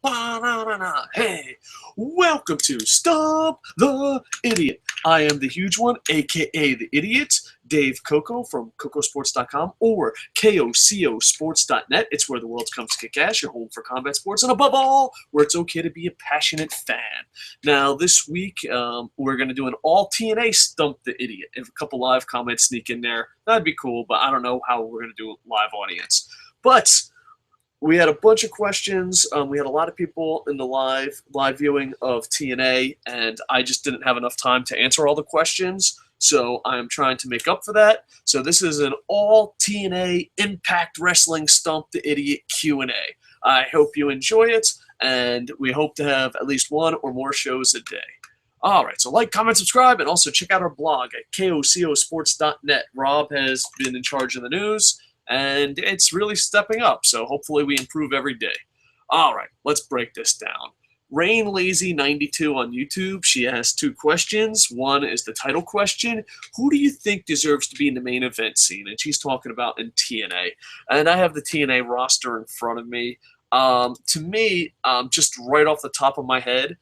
Ba-na-na-na. Hey, welcome to Stump the Idiot. I am the huge one, aka the Idiot, Dave Coco from CocoSports.com or KOCOSports.net. It's where the world comes to kick ass, your home for combat sports, and above all, where it's okay to be a passionate fan. Now, this week, we're going to do an all TNA Stump the Idiot. If a couple live comments sneak in there, that'd be cool, but I don't know how we're going to do a live audience. But we had a bunch of questions. We had a lot of people in the live viewing of TNA, and I just didn't have enough time to answer all the questions. So I'm trying to make up for that. So this is an all TNA Impact Wrestling Stump the Idiot Q&A. I hope you enjoy it, and we hope to have at least one or more shows a day. All right, so like, comment, subscribe, and also check out our blog at kocosports.net. Rob has been in charge of the news, and it's really stepping up, so hopefully we improve every day. All right, let's break this down. Rain Lazy 92 on YouTube, she has two questions. One is the title question: who do you think deserves to be in the main event scene? And she's talking about in TNA. And I have the TNA roster in front of me. To me, just right off the top of my head,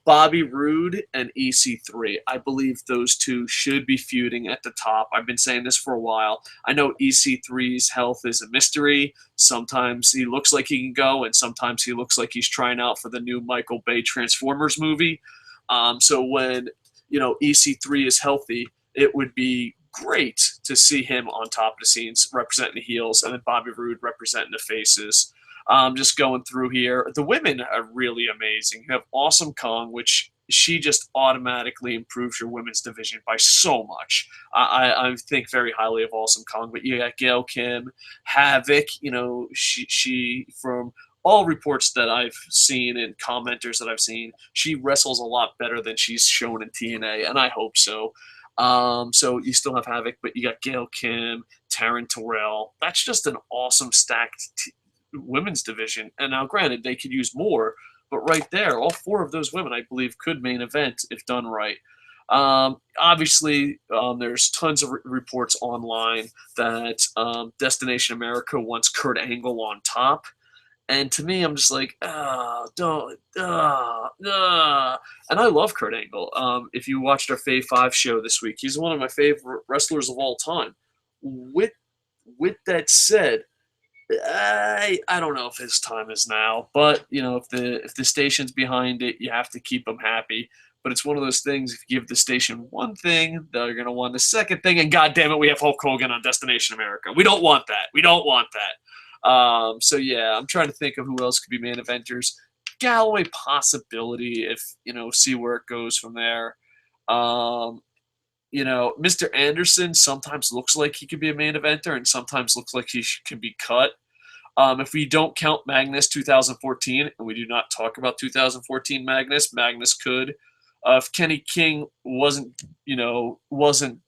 Bobby Roode and EC3. I believe those two should be feuding at the top. I've been saying this for a while. I know EC3's health is a mystery. Sometimes he looks like he can go, and sometimes he looks like he's trying out for the new Michael Bay Transformers movie. So when EC3 is healthy, it would be great to see him on top of the scenes representing the heels, and then Bobby Roode representing the faces. Just going through here, the women are really amazing. You have Awesome Kong, which she just automatically improves your women's division by so much. I think very highly of Awesome Kong, but you got Gail Kim, Havoc. She from all reports that I've seen and commenters that I've seen, she wrestles a lot better than she's shown in TNA, and I hope so. So you still have Havoc, but you got Gail Kim, Taryn Terrell. That's just an awesome stacked women's division. And now, granted, they could use more, but right there, all four of those women, I believe, could main event if done right. Obviously, there's tons of reports online that Destination America wants Kurt Angle on top. And to me, I'm just like, don't, And I love Kurt Angle. If you watched our Fave 5 show this week, he's one of my favorite wrestlers of all time. With that said, I don't know if his time is now, but if the station's behind it, you have to keep them happy. But it's one of those things. If you give the station one thing, they're gonna want the second thing. And God damn it, we have Hulk Hogan on Destination America. We don't want that. We don't want that. So yeah, I'm trying to think of who else could be main eventers. Galloway possibility if see where it goes from there. Mr. Anderson sometimes looks like he could be a main eventer and sometimes looks like he can be cut. If we don't count Magnus 2014, and we do not talk about 2014 Magnus could. If Kenny King wasn't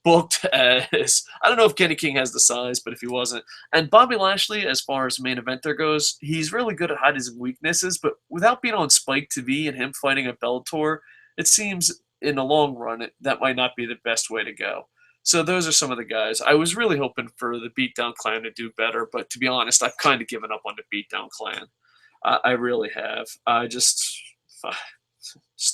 booked as, I don't know if Kenny King has the size, but if he wasn't. And Bobby Lashley, as far as main eventer goes, he's really good at hiding his weaknesses, but without being on Spike TV and him fighting at Bellator, it seems in the long run, that might not be the best way to go. So those are some of the guys. I was really hoping for the Beatdown Clan to do better, but to be honest, I've kind of given up on the Beatdown Clan. I really have. I just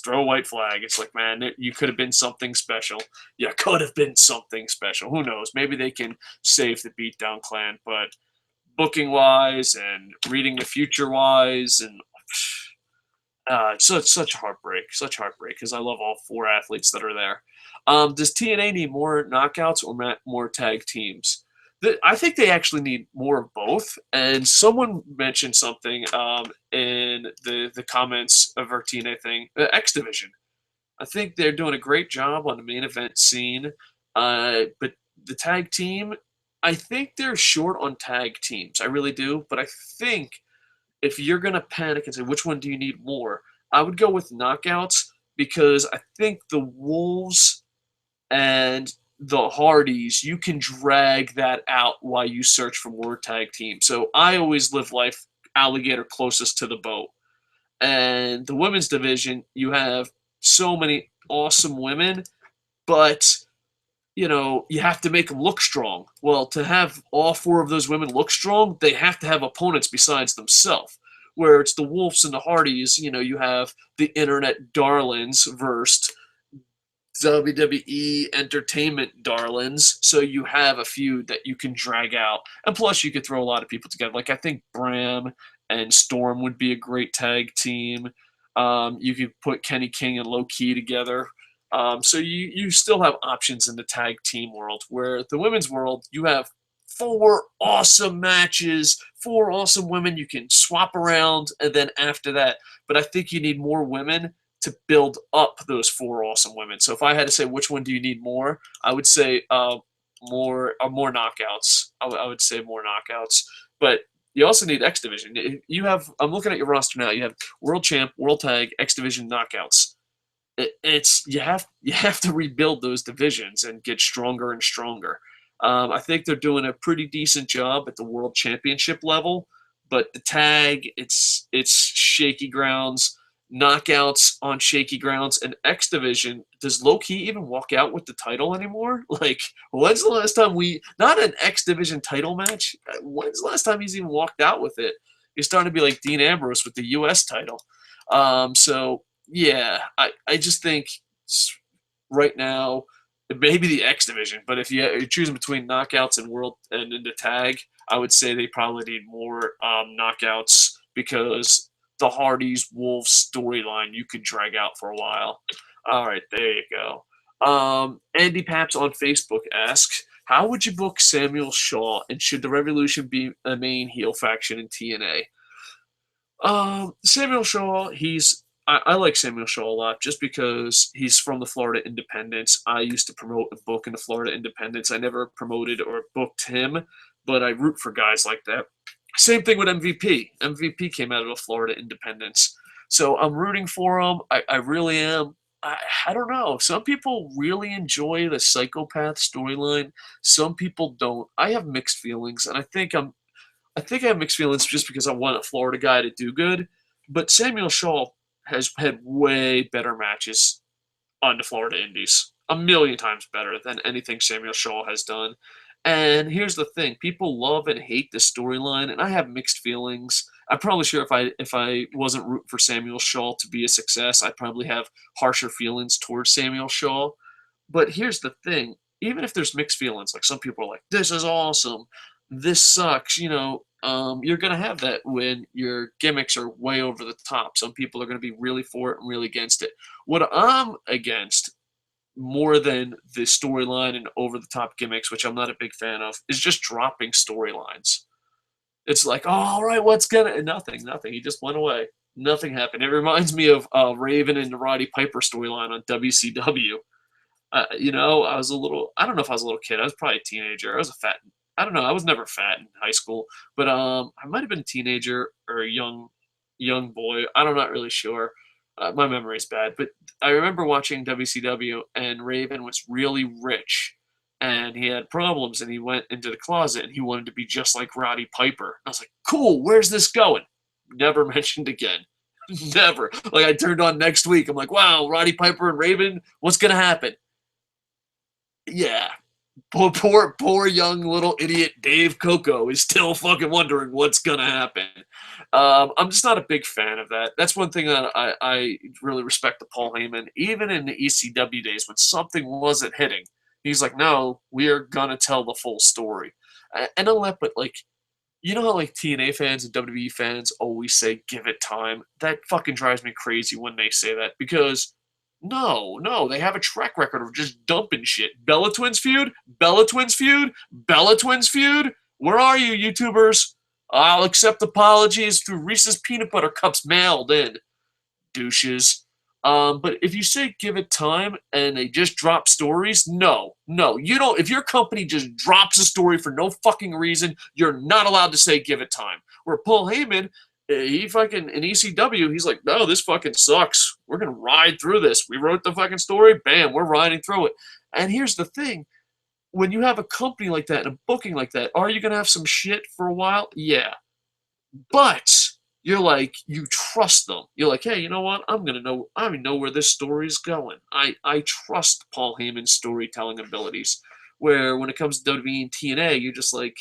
throw a white flag. It's like, man, you could have been something special. You could have been something special. Who knows? Maybe they can save the Beatdown Clan, but booking-wise and reading the future-wise and such heartbreak, because I love all four athletes that are there. Does TNA need more knockouts or more tag teams? I think they actually need more of both. And someone mentioned something in the comments of our TNA thing, X Division. I think they're doing a great job on the main event scene. But the tag team, I think they're short on tag teams. I really do. But I think if you're going to panic and say, which one do you need more? I would go with knockouts because I think the Wolves and the Hardys, you can drag that out while you search for more tag teams. So I always live life alligator closest to the boat. And the women's division, you have so many awesome women, but you have to make them look strong. Well, to have all four of those women look strong, they have to have opponents besides themselves, where it's the Wolves and the Hardys. You have the internet darlings versus WWE entertainment darlings, so you have a feud that you can drag out, and plus you could throw a lot of people together. Like I think Bram and Storm would be a great tag team. You could put Kenny King and Low Key together. So you still have options in the tag team world, where the women's world you have four awesome matches, four awesome women you can swap around, and then after that. But I think you need more women to build up those four awesome women. So if I had to say which one do you need more, I would say more knockouts. I would say more knockouts. But you also need X Division. I'm looking at your roster now. You have World Champ, World Tag, X Division knockouts. It's you have to rebuild those divisions and get stronger and stronger. I think they're doing a pretty decent job at the World Championship level, but the tag it's shaky grounds. Knockouts on shaky grounds, and X Division, does Low Key even walk out with the title anymore? Like, when's the last time not an X Division title match? When's the last time he's even walked out with it? He's starting to be like Dean Ambrose with the U.S. title. So, yeah, I just think right now, maybe the X Division, but if you're choosing between knockouts and world and in the tag, I would say they probably need more knockouts because the Hardys Wolves storyline you could drag out for a while. All right, there you go. Andy Paps on Facebook asks, how would you book Samuel Shaw, and should the Revolution be a main heel faction in TNA? Samuel Shaw, I like Samuel Shaw a lot just because he's from the Florida Independents. I used to promote and book in the Florida Independents. I never promoted or booked him, but I root for guys like that. Same thing with MVP. MVP came out of the Florida Independents. So I'm rooting for him. I really am. I don't know. Some people really enjoy the psychopath storyline. Some people don't. I have mixed feelings, and I think I have mixed feelings just because I want a Florida guy to do good. But Samuel Shaw has had way better matches on the Florida Indies. A million times better than anything Samuel Shaw has done. And here's the thing: people love and hate the storyline, and I have mixed feelings. I'm probably sure if I wasn't rooting for Samuel Shaw to be a success, I'd probably have harsher feelings towards Samuel Shaw. But here's the thing: even if there's mixed feelings, like some people are like, "This is awesome," "This sucks," you're gonna have that when your gimmicks are way over the top. Some people are gonna be really for it and really against it. What I'm against more than the storyline and over the top gimmicks, which I'm not a big fan of, is just dropping storylines. It's like, oh, all right, what's gonna nothing. He just went away. Nothing happened. It reminds me of Raven and the Roddy Piper storyline on WCW. I was a little. I don't know if I was a little kid. I was probably a teenager. I was a fat. I don't know. I was never fat in high school, but I might have been a teenager or a young boy. I'm not really sure. My memory's bad, but I remember watching WCW, and Raven was really rich, and he had problems, and he went into the closet, and he wanted to be just like Roddy Piper. I was like, cool, where's this going? Never mentioned again. Never. Like, I turned on next week. I'm like, wow, Roddy Piper and Raven, what's going to happen? Yeah. Poor young little idiot Dave Coco is still fucking wondering what's going to happen. I'm just not a big fan of that. That's one thing that I really respect to Paul Heyman. Even in the ECW days when something wasn't hitting, he's like, no, we are going to tell the full story. And I'll let, but like, you know how like TNA fans and WWE fans always say, give it time? That fucking drives me crazy when they say that because no, they have a track record of just dumping shit. Bella Twins feud? Bella Twins feud? Bella Twins feud? Where are you, YouTubers? I'll accept apologies through Reese's Peanut Butter Cups mailed in. Douches. But if you say give it time and they just drop stories, no, you don't. If your company just drops a story for no fucking reason, you're not allowed to say give it time. Where Paul Heyman, he fucking in ECW, he's like, no, this fucking sucks. We're gonna ride through this. We wrote the fucking story, bam, we're riding through it. And here's the thing: when you have a company like that and a booking like that, are you gonna have some shit for a while? Yeah, but you're like, you trust them. You're like, hey, you know what? I know where this story is going. I trust Paul Heyman's storytelling abilities. Where when it comes to WWE and TNA, you're just like,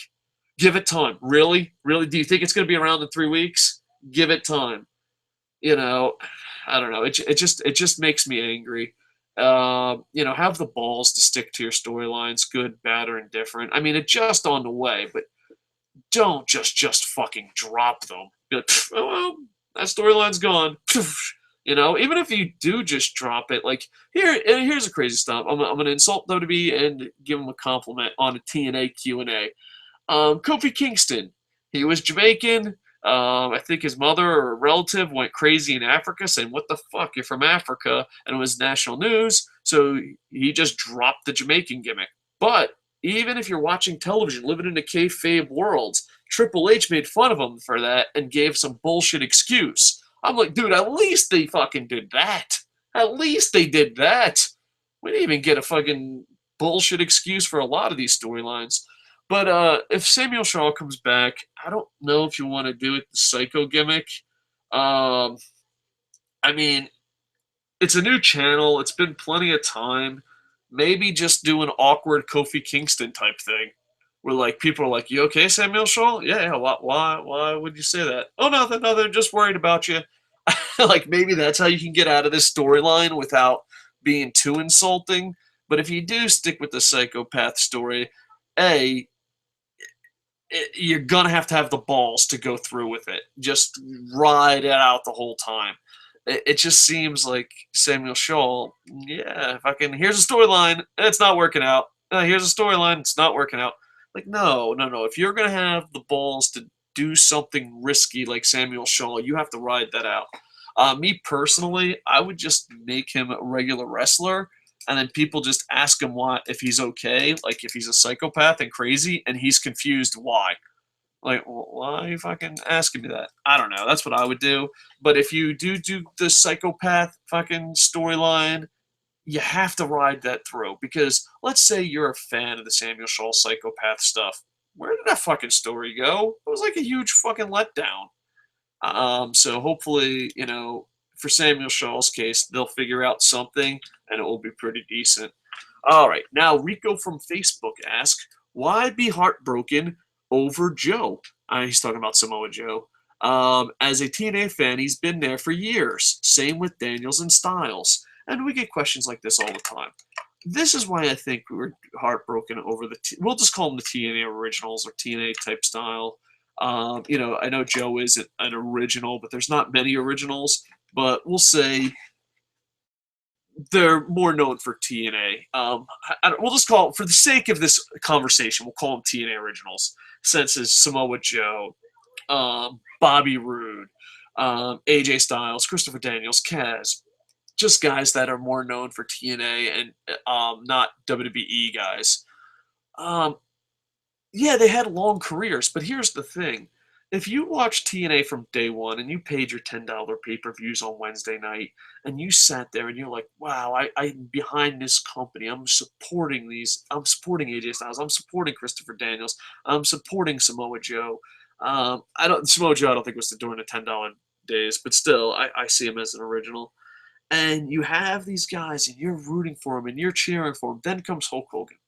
give it time. Really? Do you think it's going to be around in 3 weeks? Give it time. You know, I don't know. It just makes me angry. Have the balls to stick to your storylines, good, bad, or indifferent. I mean, adjust on the way, but don't just fucking drop them. Be like, oh well, that storyline's gone. Even if you do just drop it, like here's a crazy stuff. I'm gonna insult WWE and give him a compliment on a TNA Q&A. Kofi Kingston, he was Jamaican. I think his mother or a relative went crazy in Africa saying, "What the fuck? You're from Africa," and it was national news. So he just dropped the Jamaican gimmick. But even if you're watching television, living in a kayfabe world, Triple H made fun of him for that and gave some bullshit excuse. I'm like, dude, at least they fucking did that. At least they did that. We didn't even get a fucking bullshit excuse for a lot of these storylines. But if Samuel Shaw comes back, I don't know if you want to do it the Psycho gimmick. Um, I mean, it's a new channel. It's been plenty of time. Maybe just do an awkward Kofi Kingston type thing, where like people are like, "You okay, Samuel Shaw? Yeah. Why would you say that? Oh, nothing, nothing. Just worried about you." Like maybe that's how you can get out of this storyline without being too insulting. But if you do stick with the psychopath story, a you're gonna have the balls to go through with it. Just ride it out the whole time. It just seems like Samuel Shaw, yeah, fucking here's a storyline, it's not working out. Here's a storyline, it's not working out. Like, no, no, no. If you're gonna have the balls to do something risky like Samuel Shaw, you have to ride that out. Me personally, I would just make him a regular wrestler, and then people just ask him why, if he's okay, like if he's a psychopath and crazy, and he's confused why. Like, why are you fucking asking me that? I don't know. That's what I would do. But if you do the psychopath fucking storyline, you have to ride that through. Because let's say you're a fan of the Samuel Shaw psychopath stuff. Where did that fucking story go? It was like a huge fucking letdown. So hopefully, for Samuel Shaw's case, they'll figure out something and it will be pretty decent. All right, now Rico from Facebook asks, why be heartbroken over Joe? He's talking about Samoa Joe. As a TNA fan, he's been there for years. Same with Daniels and Styles. And we get questions like this all the time. This is why I think we were heartbroken over we'll just call them the TNA originals or TNA type style. I know Joe is an original, but there's not many originals. But we'll say they're more known for TNA. We'll just call, for the sake of this conversation, we'll call them TNA originals, since it's Samoa Joe, Bobby Roode, AJ Styles, Christopher Daniels, Kaz, just guys that are more known for TNA and not WWE guys. Yeah, they had long careers, but here's the thing. If you watch TNA from day one and you paid your $10 pay-per-views on Wednesday night and you sat there and you're like, wow, I'm behind this company. I'm supporting AJ Styles. I'm supporting Christopher Daniels. I'm supporting Samoa Joe. Samoa Joe I don't think was during the $10 days, but still, I see him as an original. And you have these guys and you're rooting for him and you're cheering for him. Then comes Hulk Hogan.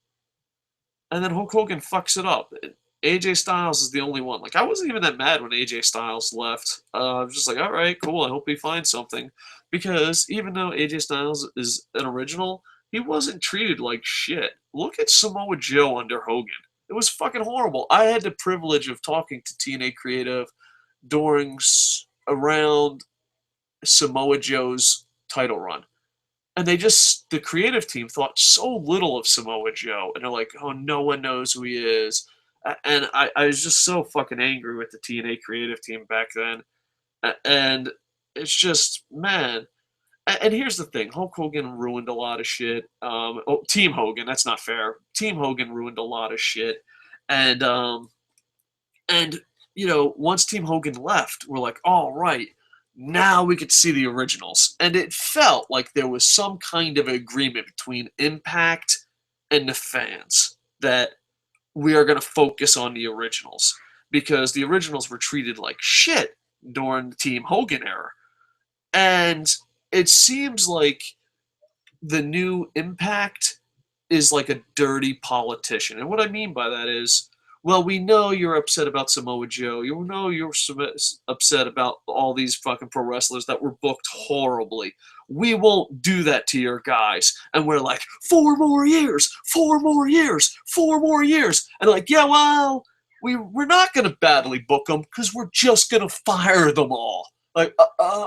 And then Hulk Hogan fucks it up. AJ Styles is the only one. Like, I wasn't even that mad when AJ Styles left. I was just like, all right, cool. I hope he finds something. Because even though AJ Styles is an original, he wasn't treated like shit. Look at Samoa Joe under Hogan. It was fucking horrible. I had the privilege of talking to TNA Creative around Samoa Joe's title run. And the creative team thought so little of Samoa Joe. And they're like, oh, no one knows who he is. And I was just so fucking angry with the TNA creative team back then. And it's just, man. And here's the thing. Hulk Hogan ruined a lot of shit. Team Hogan, that's not fair. Team Hogan ruined a lot of shit. And once Team Hogan left, we're like, all right, now we could see the originals. And it felt like there was some kind of agreement between Impact and the fans that we are going to focus on the originals, because the originals were treated like shit during the Team Hogan era. And it seems like the new Impact is like a dirty politician. And what I mean by that is, well, we know you're upset about Samoa Joe. You know you're upset about all these fucking pro wrestlers that were booked horribly. We won't do that to your guys. And we're like, 4 more years, 4 more years, 4 more years. And like, yeah, well, we're not going to badly book them because we're just going to fire them all. Like, uh,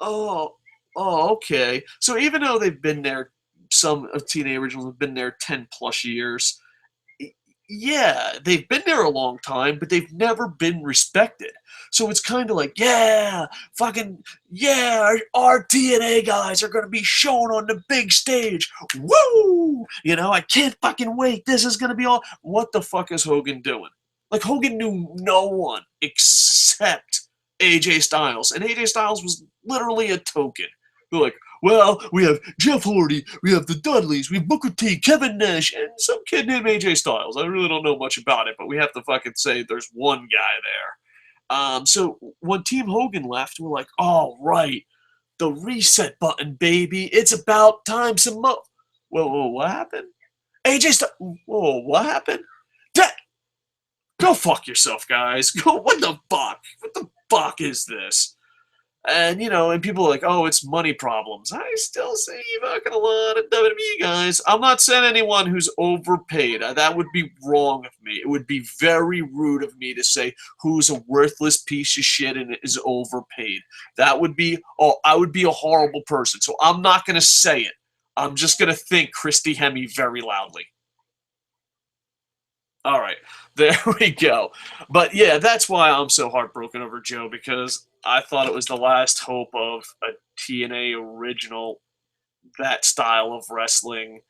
oh, okay. So even though they've been there, some of TNA originals have been there 10 plus years, yeah, they've been there a long time, but they've never been respected. So it's kind of like, yeah, fucking, yeah, our TNA guys are going to be shown on the big stage. Woo! You know, I can't fucking wait. This is going to be all. What the fuck is Hogan doing? Like, Hogan knew no one except AJ Styles, and AJ Styles was literally a token. They're like, well, we have Jeff Hardy, we have the Dudleys, we have Booker T, Kevin Nash, and some kid named AJ Styles. I really don't know much about it, but we have to fucking say there's one guy there. So when Team Hogan left, we're like, oh, right, the reset button, baby. It's about time some more. Whoa, what happened? AJ Styles. Whoa, what happened? Go fuck yourself, guys. Go, what the fuck? What the fuck is this? And, you know, and people are like, oh, it's money problems. I still see fucking a lot of WWE guys. I'm not saying anyone who's overpaid. That would be wrong of me. It would be very rude of me to say who's a worthless piece of shit and is overpaid. That would be, oh, I would be a horrible person. So I'm not going to say it. I'm just going to think Christy Hemme very loudly. All right, there we go. But yeah, that's why I'm so heartbroken over Joe, because I thought it was the last hope of a TNA original, that style of wrestling,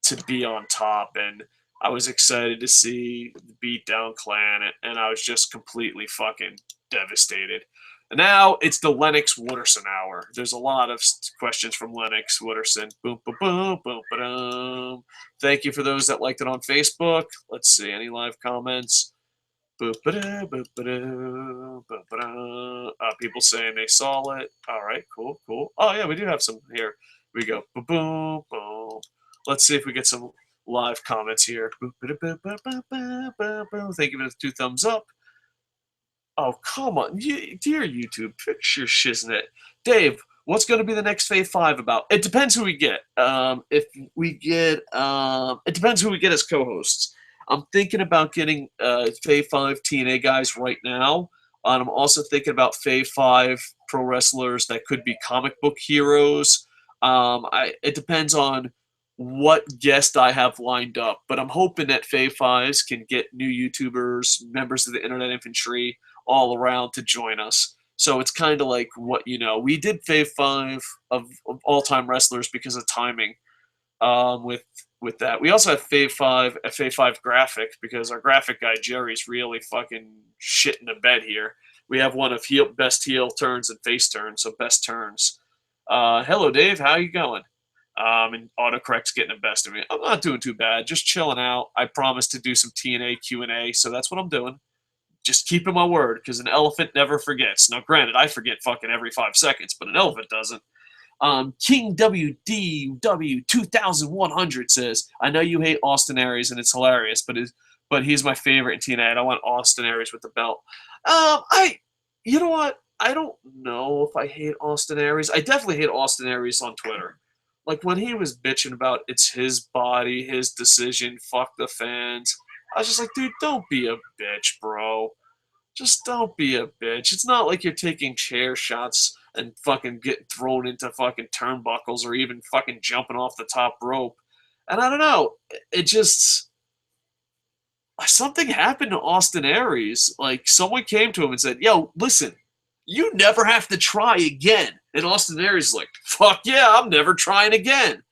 to be on top. And I was excited to see the Beatdown Clan, and I was just completely fucking devastated. And now it's the Lennox Wooderson hour. There's a lot of questions from Lennox Wooderson. Boom, boom, boom, boom, boom. Thank you for those that liked it on Facebook. Let's see, any live comments? People saying they saw it. All right, cool, cool. Oh, yeah, we do have some here. We go. Boom, boom, boom. Let's see if we get some live comments here. Thank you for the 2 thumbs up. Oh, come on. Dear YouTube, fix your shiznit. Dave, what's going to be the next Fave 5 about? It depends who we get. If we get, it depends who we get as co-hosts. I'm thinking about getting Fave 5 TNA guys right now. And I'm also thinking about Fave 5 pro wrestlers that could be comic book heroes. It depends on what guest I have lined up. But I'm hoping that Fave 5s can get new YouTubers, members of the Internet Infantry, all around to join us. So it's kind of like what, you know, we did Fave 5 of all-time wrestlers because of timing with that. We also have Fave 5, a Fave 5 graphic, because our graphic guy, Jerry's really fucking shit in the bed here. We have one of best heel turns and face turns, so best turns. Hello, Dave. How you going? And autocorrect's getting the best of me. I'm not doing too bad. Just chilling out. I promised to do some TNA Q&A, so that's what I'm doing. Just keeping my word, because an elephant never forgets. Now, granted, I forget fucking every 5 seconds, but an elephant doesn't. King WDW 2100 says, I know you hate Austin Aries, and it's hilarious, but he's my favorite in TNA, and I want Austin Aries with the belt. You know what? I don't know if I hate Austin Aries. I definitely hate Austin Aries on Twitter. Like, when he was bitching about it's his body, his decision, fuck the fans, I was just like, dude, don't be a bitch, bro. Just don't be a bitch. It's not like you're taking chair shots and fucking getting thrown into fucking turnbuckles or even fucking jumping off the top rope. And I don't know. It just... Something happened to Austin Aries. Like, someone came to him and said, yo, listen, you never have to try again. And Austin Aries is like, fuck yeah, I'm never trying again.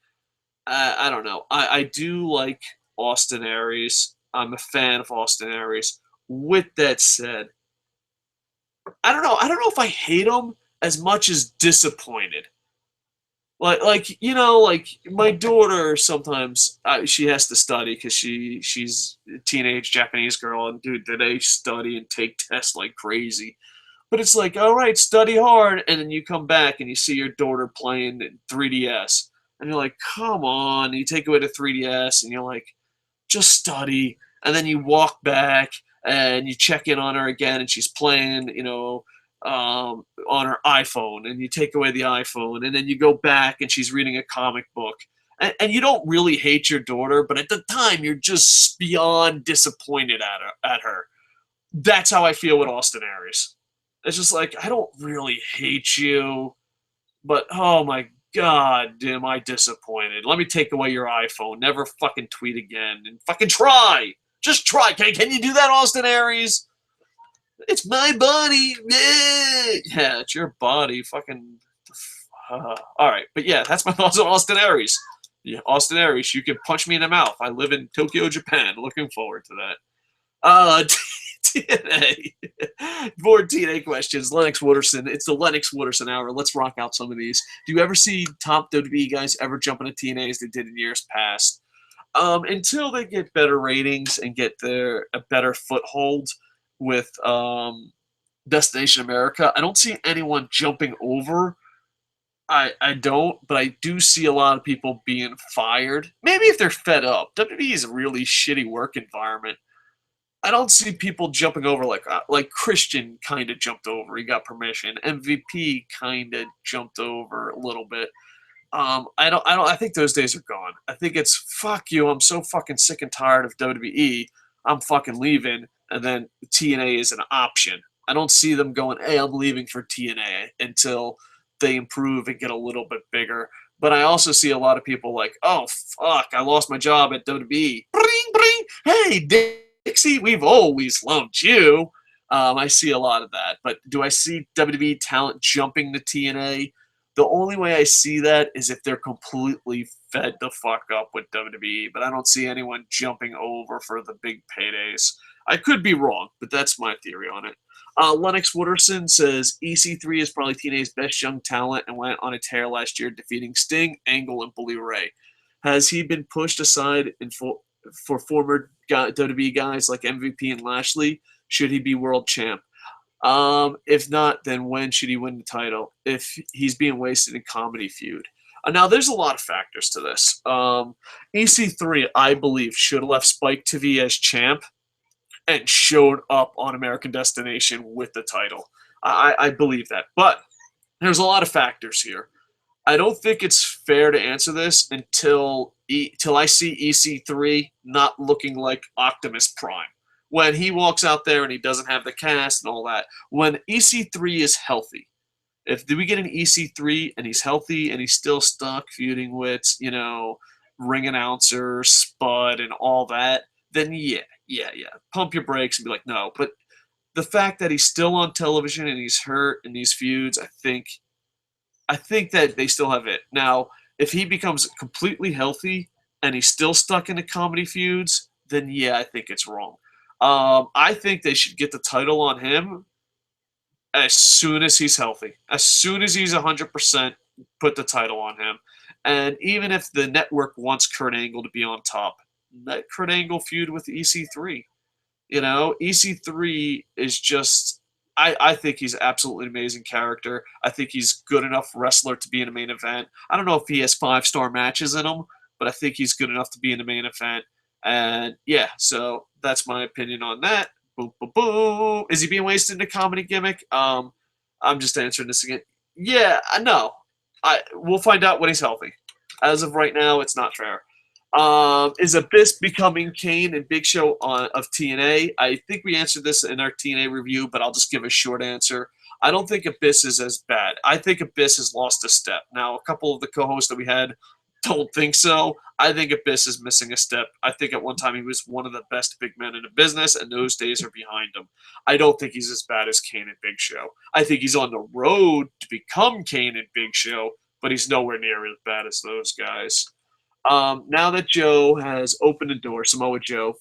I don't know. I do like Austin Aries. I'm a fan of Austin Aries. With that said, I don't know. I don't know if I hate him as much as disappointed. Like you know, like my daughter sometimes she has to study because she's a teenage Japanese girl, and dude, they study and take tests like crazy. But it's like, all right, study hard, and then you come back and you see your daughter playing 3DS, and you're like, come on. And you take away the 3DS, and you're like, just study. and then you walk back and you check in on her again, and she's playing, on her iPhone, and you take away the iPhone, and then you go back and she's reading a comic book. And you don't really hate your daughter, but at the time you're just beyond disappointed at her. That's how I feel with Austin Aries. It's just like, I don't really hate you, but oh my god, am I disappointed. Let me take away your iPhone. Never fucking tweet again. And fucking try. Just try. Can you do that, Austin Aries? It's my body. Yeah, it's your body. Fucking. All right. But yeah, that's my thoughts on Austin Aries. Yeah, Austin Aries, you can punch me in the mouth. I live in Tokyo, Japan. Looking forward to that. TNA. More TNA questions. Lennox Wooderson. It's the Lennox Wooderson hour. Let's rock out some of these. Do you ever see top WWE guys ever jump into TNA as they did in years past? Until they get better ratings and get a better foothold with Destination America, I don't see anyone jumping over. I don't, but I do see a lot of people being fired. Maybe if they're fed up. WWE is a really shitty work environment. I don't see people jumping over like Christian kind of jumped over. He got permission. MVP kind of jumped over a little bit. I think those days are gone. I think it's fuck you. I'm so fucking sick and tired of WWE. I'm fucking leaving, and then TNA is an option. I don't see them going, hey, I'm leaving for TNA until they improve and get a little bit bigger. But I also see a lot of people like, oh fuck, I lost my job at WWE. Bring, bring. Hey, Dixie, we've always loved you. I see a lot of that. But do I see WWE talent jumping to TNA? The only way I see that is if they're completely fed the fuck up with WWE, but I don't see anyone jumping over for the big paydays. I could be wrong, but that's my theory on it. Lennox Wooderson says EC3 is probably TNA's best young talent and went on a tear last year, defeating Sting, Angle, and Bully Ray. Has he been pushed aside for former WWE guys like MVP and Lashley? Should he be world champ? If not, then when should he win the title? If he's being wasted in comedy feud. Now, there's a lot of factors to this. EC3, I believe, should have left Spike TV as champ and showed up on American Destination with the title. I believe that. But there's a lot of factors here. I don't think it's fair to answer this until I see EC3 not looking like Optimus Prime. When he walks out there and he doesn't have the cast and all that. When EC3 is healthy. If we get an EC3 and he's healthy and he's still stuck feuding with, ring announcer, Spud, and all that, then yeah. Pump your brakes and be like, no. But the fact that he's still on television and he's hurt in these feuds, I think that they still have it. Now, if he becomes completely healthy and he's still stuck in the comedy feuds, then yeah, I think it's wrong. I think they should get the title on him as soon as he's healthy. As soon as he's 100%, put the title on him. And even if the network wants Kurt Angle to be on top, let Kurt Angle feud with EC3. EC3 is just, I think he's absolutely amazing character. I think he's good enough wrestler to be in a main event. I don't know if he has 5-star matches in him, but I think he's good enough to be in the main event. And yeah, so that's my opinion on that. Boom, boom, boom. Is he being wasted in a comedy gimmick? I'm just answering this again. Yeah, no. We'll find out when he's healthy. As of right now, it's not fair. Is Abyss becoming Kane and Big Show of TNA? I think we answered this in our TNA review, but I'll just give a short answer. I don't think Abyss is as bad. I think Abyss has lost a step. Now, a couple of the co-hosts that we had don't think so. I think Abyss is missing a step. I think at one time he was one of the best big men in the business, and those days are behind him. I don't think he's as bad as Kane and Big Show. I think he's on the road to become Kane and Big Show, but he's nowhere near as bad as those guys. Now that Joe has opened the door, Samoa Joe,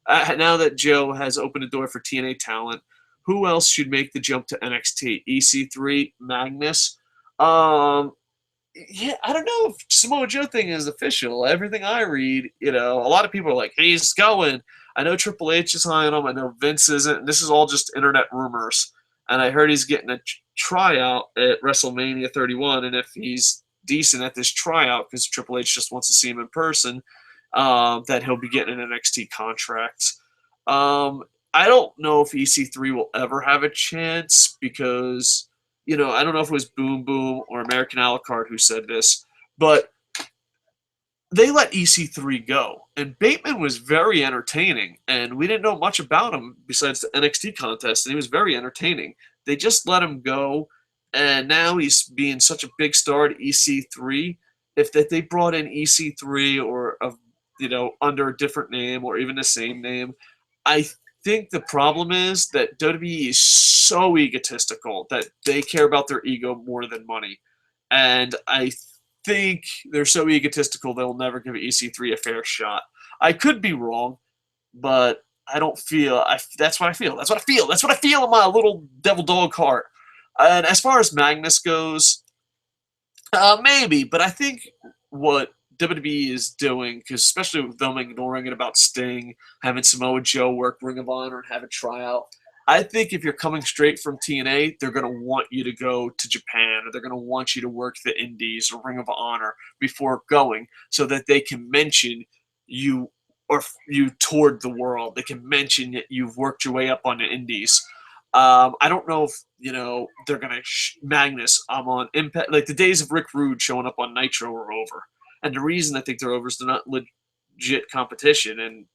now that Joe has opened the door for TNA talent, who else should make the jump to NXT? EC3, Magnus? Yeah, I don't know if Samoa Joe thing is official. Everything I read, a lot of people are like, he's going. I know Triple H is high on him. I know Vince isn't. This is all just internet rumors. And I heard he's getting a tryout at WrestleMania 31. And if he's decent at this tryout, because Triple H just wants to see him in person, that he'll be getting an NXT contract. I don't know if EC3 will ever have a chance because, I don't know if it was Boom Boom or American Alucard who said this, but they let EC3 go, and Bateman was very entertaining, and we didn't know much about him besides the NXT contest, and he was very entertaining. They just let him go, and now he's being such a big star at EC3. If that they brought in EC3 or under a different name or even the same name, I think the problem is that WWE is so egotistical that they care about their ego more than money, and I think they're so egotistical they'll never give EC3 a fair shot. I could be wrong, but I don't feel. That's what I feel. That's what I feel. That's what I feel in my little devil dog heart. And as far as Magnus goes, maybe, but I think what WWE is doing, because especially with them ignoring it about Sting, having Samoa Joe work Ring of Honor and have a tryout, I think if you're coming straight from TNA, they're going to want you to go to Japan, or they're going to want you to work the Indies or Ring of Honor before going, so that they can mention you or you toured the world. They can mention that you've worked your way up on the Indies. I don't know if they're gonna Magnus. I'm on Impact. Like the days of Rick Rude showing up on Nitro are over, and the reason I think they're over is they're not legit competition, and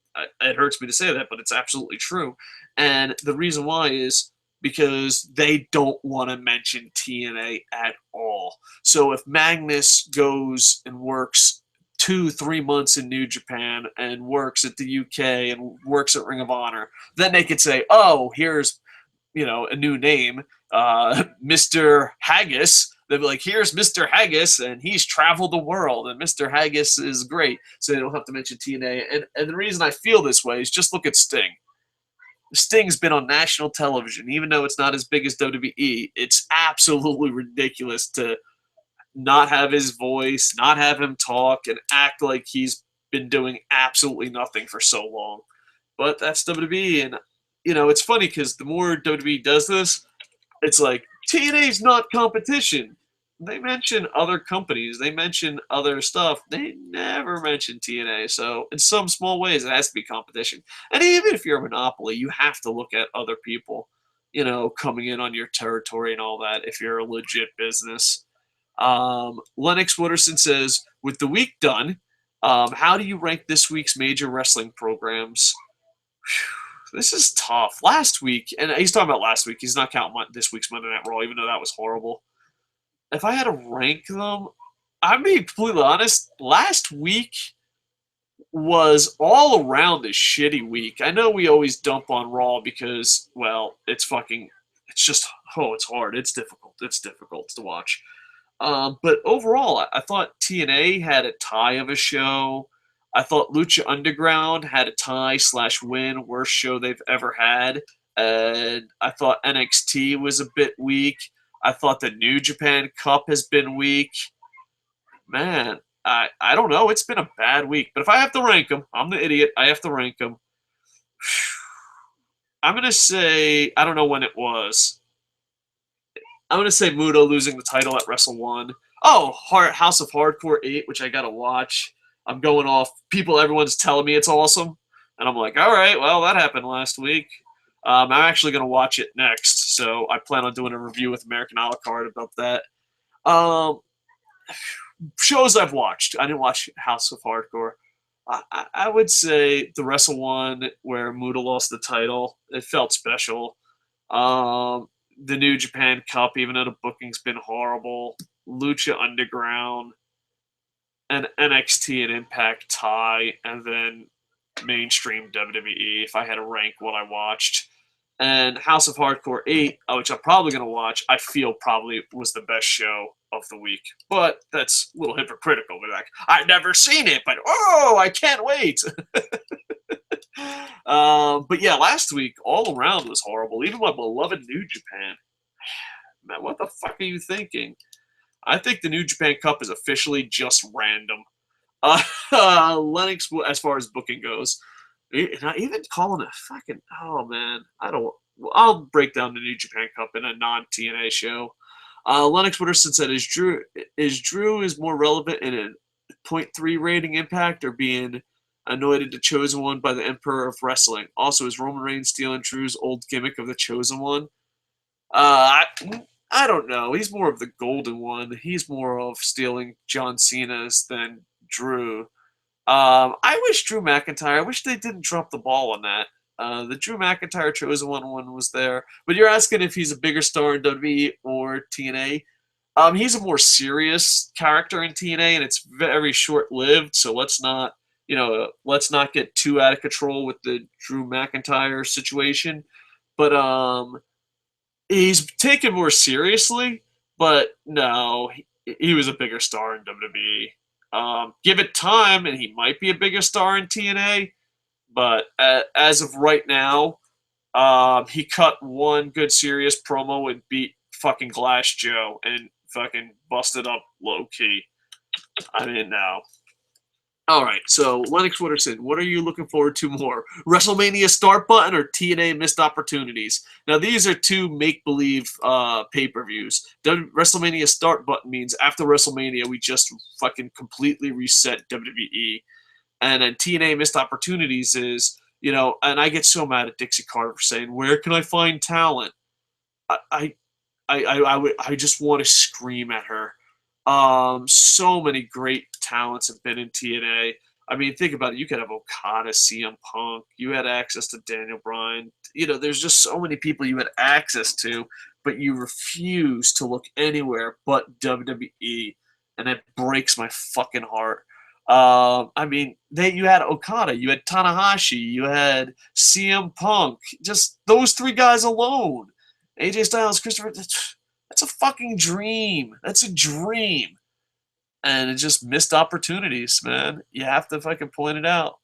it hurts me to say that, but it's absolutely true. And the reason why is because they don't want to mention TNA at all. So if Magnus goes and works 2-3 months in New Japan and works at the UK and works at Ring of Honor, then they could say, oh, here's a new name, Mr. Haggis. They'd be like, here's Mr. Haggis, and he's traveled the world, and Mr. Haggis is great, so they don't have to mention TNA. And the reason I feel this way is just look at Sting. Sting's been on national television, even though it's not as big as WWE. It's absolutely ridiculous to not have his voice, not have him talk, and act like he's been doing absolutely nothing for so long. But that's WWE, and it's funny because the more WWE does this, it's like TNA's not competition. They mention other companies, they mention other stuff. They never mention TNA. So in some small ways, it has to be competition. And even if you're a monopoly, you have to look at other people, coming in on your territory and all that. If you're a legit business, Lennox Wooderson says, with the week done, how do you rank this week's major wrestling programs? This is tough. Last week, and he's talking about last week, he's not counting this week's Monday Night Raw, even though that was horrible. If I had to rank them, I'm being completely honest, last week was all around a shitty week. I know we always dump on Raw because, well, it's just, it's hard. It's difficult. It's difficult to watch. But overall, I thought TNA had a tie of a show. I thought Lucha Underground had a tie/win, worst show they've ever had. And I thought NXT was a bit weak. I thought the New Japan Cup has been weak. Man, I don't know. It's been a bad week. But if I have to rank them, I'm the idiot. I have to rank them. I'm going to say, I don't know when it was. I'm going to say Muto losing the title at Wrestle 1. Oh, House of Hardcore 8, which I got to watch. I'm going off everyone's telling me it's awesome. And I'm like, all right, well, that happened last week. I'm actually going to watch it next. So I plan on doing a review with American Alucard about that. Shows I've watched. I didn't watch House of Hardcore. I would say the Wrestle 1 where Muta lost the title. It felt special. The New Japan Cup, even though the booking's been horrible. Lucha Underground. And NXT and Impact tie, and then mainstream WWE, if I had to rank what I watched. And House of Hardcore 8, which I'm probably going to watch, I feel probably was the best show of the week. But that's a little hypocritical. We're like, I've never seen it, but I can't wait. But yeah, last week, all around was horrible. Even my beloved New Japan. Man, what the fuck are you thinking? I think the New Japan Cup is officially just random. Lennox, as far as booking goes, not even calling it fucking. Oh man, I'll break down the New Japan Cup in a non-TNA show. Lennox Wooderson said, "Is Drew more relevant in a .3 rating Impact or being anointed the Chosen One by the Emperor of Wrestling. Also, is Roman Reigns stealing Drew's old gimmick of the Chosen One? I don't know. He's more of the Golden One. He's more of stealing John Cena's than Drew. I wish Drew McIntyre. I wish they didn't drop the ball on that. The Drew McIntyre Chosen One was there, but you're asking if he's a bigger star in WWE or TNA. He's a more serious character in TNA, and it's very short-lived. So let's not get too out of control with the Drew McIntyre situation. But he's taken more seriously. But no, he was a bigger star in WWE. Give it time, and he might be a bigger star in TNA. But as of right now, he cut one good serious promo and beat fucking Glass Joe and fucking busted up low key. I mean, no. All right, so Lennox Wooderson, what are you looking forward to more? WrestleMania start button or TNA missed opportunities? Now, these are two make-believe pay-per-views. WrestleMania start button means after WrestleMania, we just fucking completely reset WWE. And then TNA missed opportunities is, and I get so mad at Dixie Carter for saying, where can I find talent? I just want to scream at her. So many great talents have been in TNA. I mean, think about it. You could have Okada, CM Punk. You had access to Daniel Bryan. There's just so many people you had access to, but you refuse to look anywhere but WWE, and it breaks my fucking heart. I mean, you had Okada, you had Tanahashi, you had CM Punk. Just those three guys alone. AJ Styles, Christopher, that's a fucking dream. That's a dream. And it just missed opportunities, man. You have to fucking point it out.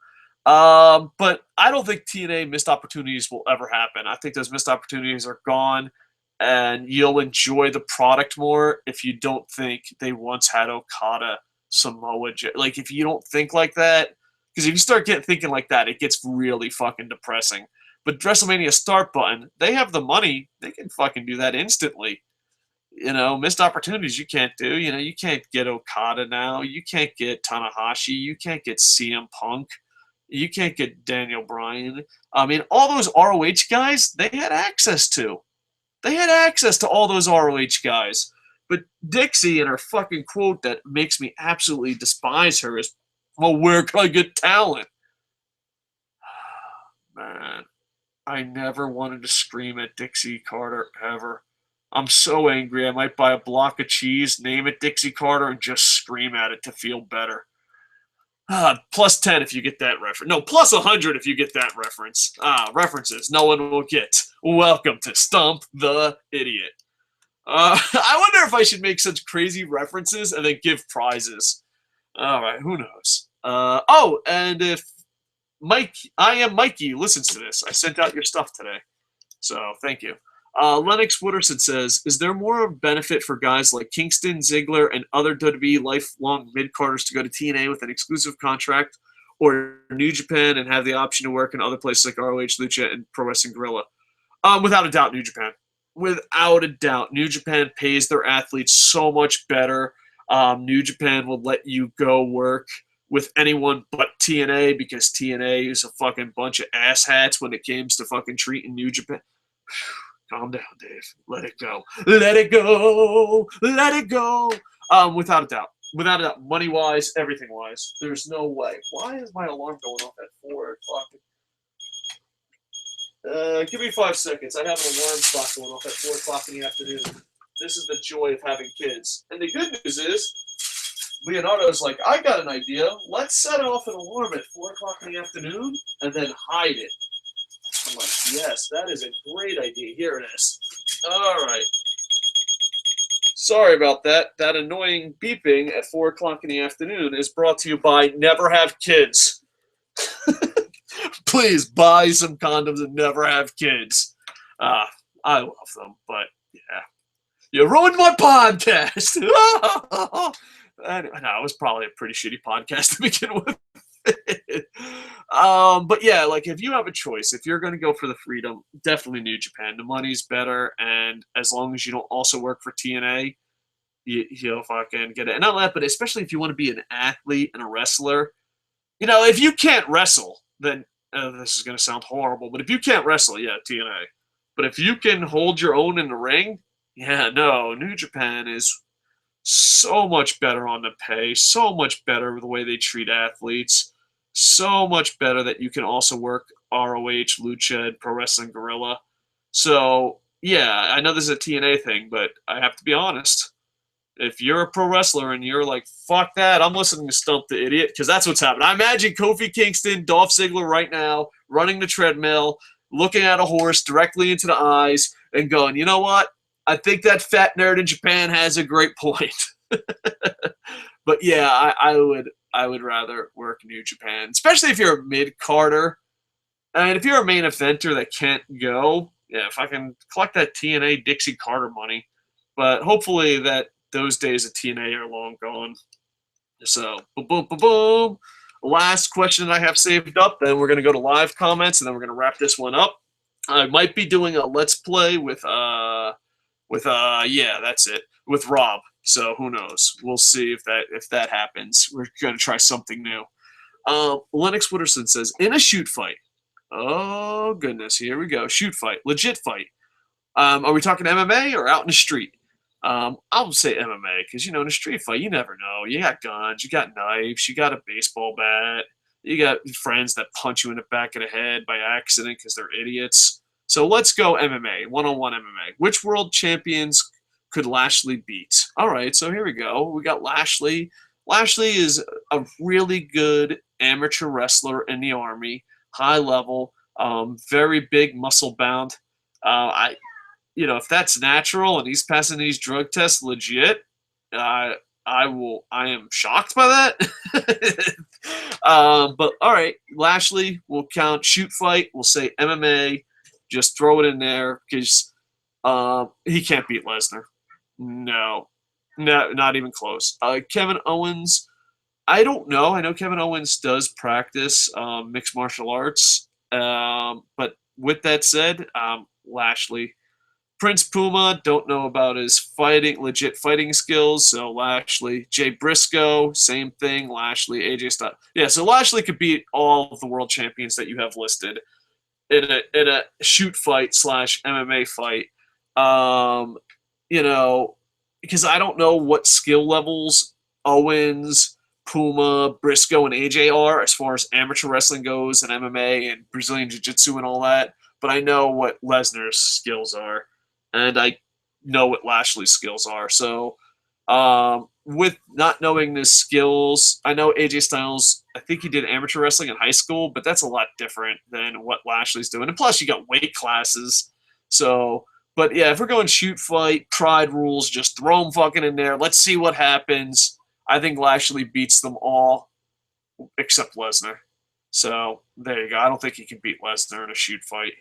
But I don't think TNA missed opportunities will ever happen. I think those missed opportunities are gone, and you'll enjoy the product more if you don't think they once had Okada, Samoa Joe. Like, if you don't think like that, because if you start thinking like that, it gets really fucking depressing. But WrestleMania start button, they have the money. They can fucking do that instantly. Missed opportunities you can't do. You can't get Okada now. You can't get Tanahashi. You can't get CM Punk. You can't get Daniel Bryan. I mean, all those ROH guys, they had access to. They had access to all those ROH guys. But Dixie, in her fucking quote that makes me absolutely despise her, is, well, where can I get talent? Man, I never wanted to scream at Dixie Carter ever. I'm so angry I might buy a block of cheese, name it Dixie Carter, and just scream at it to feel better. Plus 10 if you get that reference. No, plus 100 if you get that reference. References no one will get. Welcome to Stump the Idiot. I wonder if I should make such crazy references and then give prizes. All right, who knows? And if I am Mikey listens to this, I sent out your stuff today. So thank you. Lennox Wooderson says, is there more benefit for guys like Kingston, Ziggler, and other WWE lifelong mid-carders to go to TNA with an exclusive contract or New Japan and have the option to work in other places like ROH, Lucha, and Pro Wrestling Guerrilla? Without a doubt, New Japan. Without a doubt. New Japan pays their athletes so much better. New Japan will let you go work with anyone but TNA because TNA is a fucking bunch of asshats when it comes to fucking treating New Japan. Calm down, Dave. Let it go. Let it go. Let it go. Without a doubt. Without a doubt. Money-wise, everything-wise. There's no way. Why is my alarm going off at 4 o'clock? Give me 5 seconds. I have an alarm clock going off at 4 o'clock in the afternoon. This is the joy of having kids. And the good news is, Leonardo's like, I got an idea. Let's set off an alarm at 4 o'clock in the afternoon and then hide it. I'm like, yes, that is a great idea. Here it is. All right. Sorry about that. That annoying beeping at 4 o'clock in the afternoon is brought to you by Never Have Kids. Please buy some condoms and never have kids. I love them, but yeah. You ruined my podcast. Anyway, no, it was probably a pretty shitty podcast to begin with. But yeah, like if you have a choice, if you're going to go for the freedom, definitely New Japan. The money's better, and as long as you don't also work for TNA, you'll fucking get it. And not that, but especially if you want to be an athlete and a wrestler, if you can't wrestle, then this is going to sound horrible, but if you can't wrestle, yeah, TNA. But if you can hold your own in the ring, yeah, no, New Japan is so much better on the pay, so much better the way they treat athletes, so much better that you can also work ROH, Lucha, and Pro Wrestling Guerrilla. So, yeah, I know this is a TNA thing, but I have to be honest. If you're a pro wrestler and you're like, fuck that, I'm listening to Stump the Idiot, because that's what's happening. I imagine Kofi Kingston, Dolph Ziggler right now, running the treadmill, looking at a horse directly into the eyes, and going, you know what? I think that fat nerd in Japan has a great point. But yeah, I would rather work New Japan, especially if you're a mid Carter. And if you're a main eventer that can't go, yeah, if I can collect that TNA Dixie Carter money. But hopefully those days of TNA are long gone. So, boom, boom, boom, boom. Last question that I have saved up. Then we're going to go to live comments, and then we're going to wrap this one up. I might be doing a let's play with yeah, that's it, with Rob. So who knows? We'll see if that happens. We're going to try something new. Lennox Wooderson says, in a shoot fight. Oh goodness, here we go. Shoot fight, legit fight. Are we talking MMA or out in the street? I'll say MMA because, in a street fight, you never know. You got guns, you got knives, you got a baseball bat, you got friends that punch you in the back of the head by accident because they're idiots. So let's go MMA, one-on-one MMA. Which world champions could Lashley beat? All right, so here we go. We got Lashley. Lashley is a really good amateur wrestler in the Army, high level, very big, muscle bound. If that's natural and he's passing these drug tests legit, I am shocked by that. But all right, Lashley, we'll count shoot fight. We'll say MMA. Just throw it in there because he can't beat Lesnar. No, not even close. Kevin Owens, I don't know. I know Kevin Owens does practice mixed martial arts. But with that said, Lashley. Prince Puma, don't know about his legit fighting skills, so Lashley. Jay Briscoe, same thing, Lashley. AJ Styles. Yeah, so Lashley could beat all of the world champions that you have listed in a shoot fight / MMA fight. Because I don't know what skill levels Owens, Puma, Briscoe, and AJ are as far as amateur wrestling goes and MMA and Brazilian Jiu-Jitsu and all that, but I know what Lesnar's skills are. And I know what Lashley's skills are. So with not knowing the skills, I know AJ Styles, I think he did amateur wrestling in high school, but that's a lot different than what Lashley's doing. And plus, you got weight classes. So, but yeah, if we're going shoot fight, pride rules, just throw them fucking in there. Let's see what happens. I think Lashley beats them all except Lesnar. So there you go. I don't think he can beat Lesnar in a shoot fight.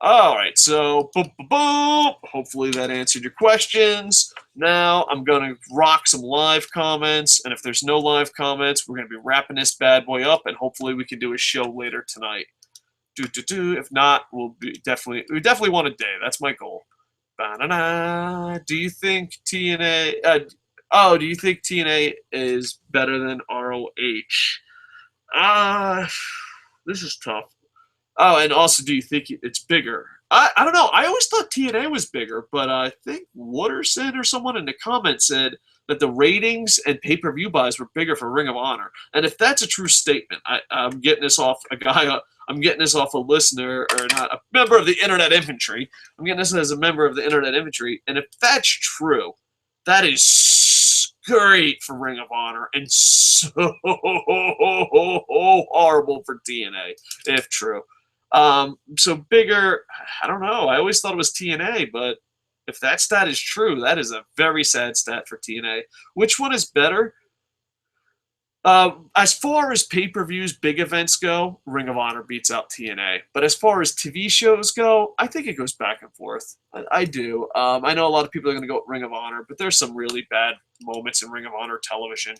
All right, so boom, boom, boom. Hopefully that answered your questions. Now I'm going to rock some live comments, and if there's no live comments, we're going to be wrapping this bad boy up, and hopefully we can do a show later tonight. If not, we definitely want a day. That's my goal. Ba-na-na. Do you think TNA? Do you think TNA is better than ROH? This is tough. Oh, and also, do you think it's bigger? I don't know. I always thought TNA was bigger, but I think Wooderson or someone in the comments said that the ratings and pay-per-view buys were bigger for Ring of Honor. And if that's a true statement, I'm getting this off a guy. I'm getting this off a listener, or not, a member of the Internet Infantry. I'm getting this as a member of the Internet Infantry. And if that's true, that is great for Ring of Honor and so horrible for TNA, if true. So bigger, I don't know. I always thought it was TNA, but if that stat is true, that is a very sad stat for TNA. Which one is better? As far as pay-per-views, big events go, Ring of Honor beats out TNA. But as far as TV shows go, I think it goes back and forth. I do. I know a lot of people are going to go with Ring of Honor, but there's some really bad moments in Ring of Honor television.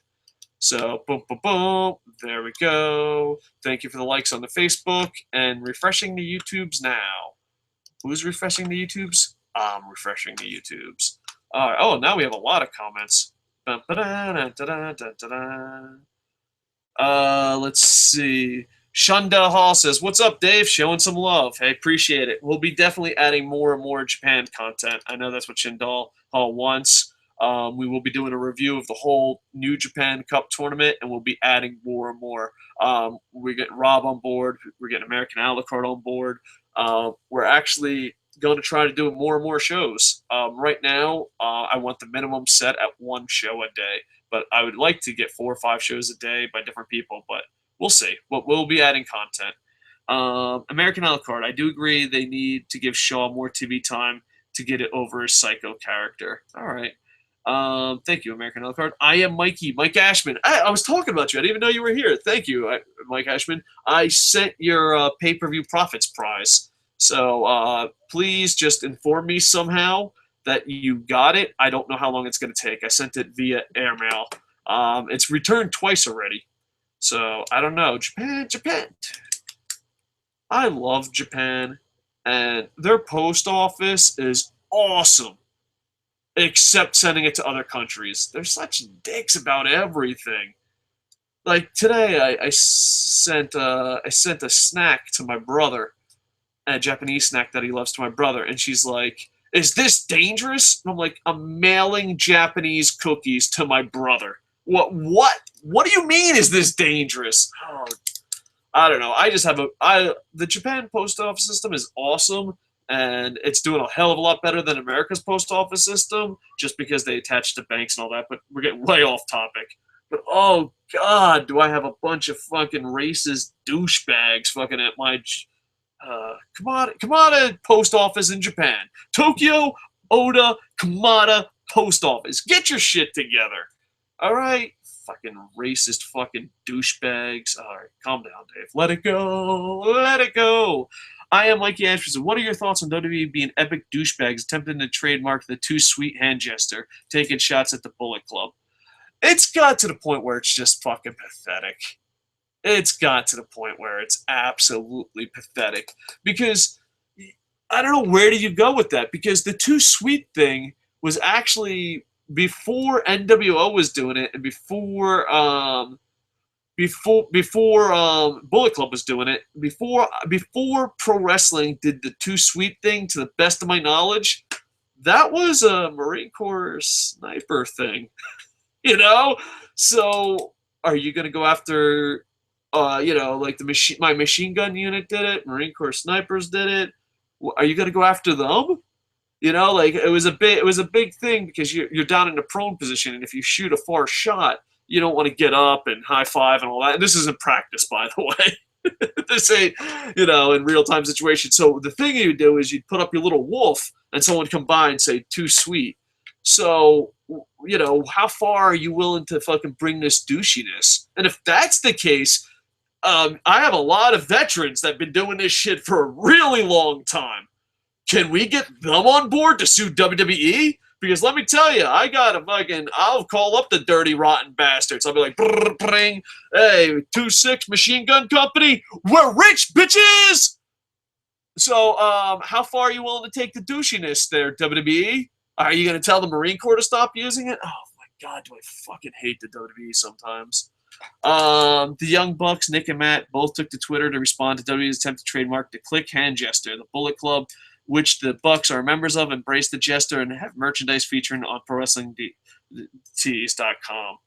So, boom, boom, boom. There we go. Thank you for the likes on the Facebook and refreshing the YouTubes now. Who's refreshing the YouTubes? I'm refreshing the YouTubes. All right. Oh, now we have a lot of comments. Let's see. Shunda Hall says, "What's up, Dave? Showing some love. Hey, appreciate it. We'll be definitely adding more and more Japan content. I know that's what Shunda Hall wants. We will be doing a review of the whole New Japan Cup tournament, and we'll be adding more and more. We're getting Rob on board. We're getting American Alucard on board. We're actually going to try to do more and more shows. Right now, I want the minimum set at one show a day, but I would like to get 4 or 5 shows a day by different people, but we'll see. We'll be adding content. American Alucard, I do agree they need to give Shaw more TV time to get it over his psycho character. All right. Thank you, American Alucard. I am Mikey, Mike Ashman. I was talking about you. I didn't even know you were here. Thank you, Mike Ashman. I sent your pay-per-view profits prize. So please just inform me somehow that you got it. I don't know how long it's going to take. I sent it via airmail. It's returned twice already. So I don't know. Japan. I love Japan, and their post office is awesome. Except sending it to other countries. They're such dicks about everything. Like today, I sent a snack to my brother, a Japanese snack that he loves to my brother, and she's like, "Is this dangerous?" And I'm like, "I'm mailing Japanese cookies to my brother. What do you mean? Is this dangerous?" Oh, I don't know. I just have the Japan post office system is awesome. And it's doing a hell of a lot better than America's post office system, just because they attach to banks and all that. But we're getting way off topic. But oh god, do I have a bunch of fucking racist douchebags fucking at my Kamada post office in Japan, Tokyo Oda Kamada post office. Get your shit together, all right? Fucking racist fucking douchebags. All right, calm down, Dave. Let it go. Let it go. I am Mikey Ashford. What are your thoughts on WWE being epic douchebags attempting to trademark the too sweet hand gesture, taking shots at the Bullet Club? It's got to the point where it's just fucking pathetic. It's got to the point where it's absolutely pathetic. Because I don't know, where do you go with that? Because the too sweet thing was actually before NWO was doing it, and before Bullet Club was doing it, before pro wrestling did the too sweet thing, to the best of my knowledge, that was a Marine Corps sniper thing. You know? So are you gonna go after like my machine gun unit did it, Marine Corps snipers did it? Are you gonna go after them? You know, like it was a big thing, because you're down in a prone position, and if you shoot a far shot, you don't want to get up and high five and all that. And this isn't practice, by the way. This ain't, in real time situation. So the thing you do is you'd put up your little wolf, and someone would come by and say, "Too sweet." So, how far are you willing to fucking bring this douchiness? And if that's the case, I have a lot of veterans that have been doing this shit for a really long time. Can we get them on board to sue WWE? Because let me tell you, I'll call up the dirty, rotten bastards. I'll be like, bring, hey, 2-6 Machine Gun Company, we're rich, bitches! So, how far are you willing to take the douchiness there, WWE? Are you going to tell the Marine Corps to stop using it? Oh, my God, do I fucking hate the WWE sometimes. The Young Bucks, Nick and Matt, both took to Twitter to respond to WWE's attempt to trademark the Click hand gesture. The Bullet Club, which the Bucks are members of, embrace the gesture and have merchandise featuring on ProWrestlingTees.com.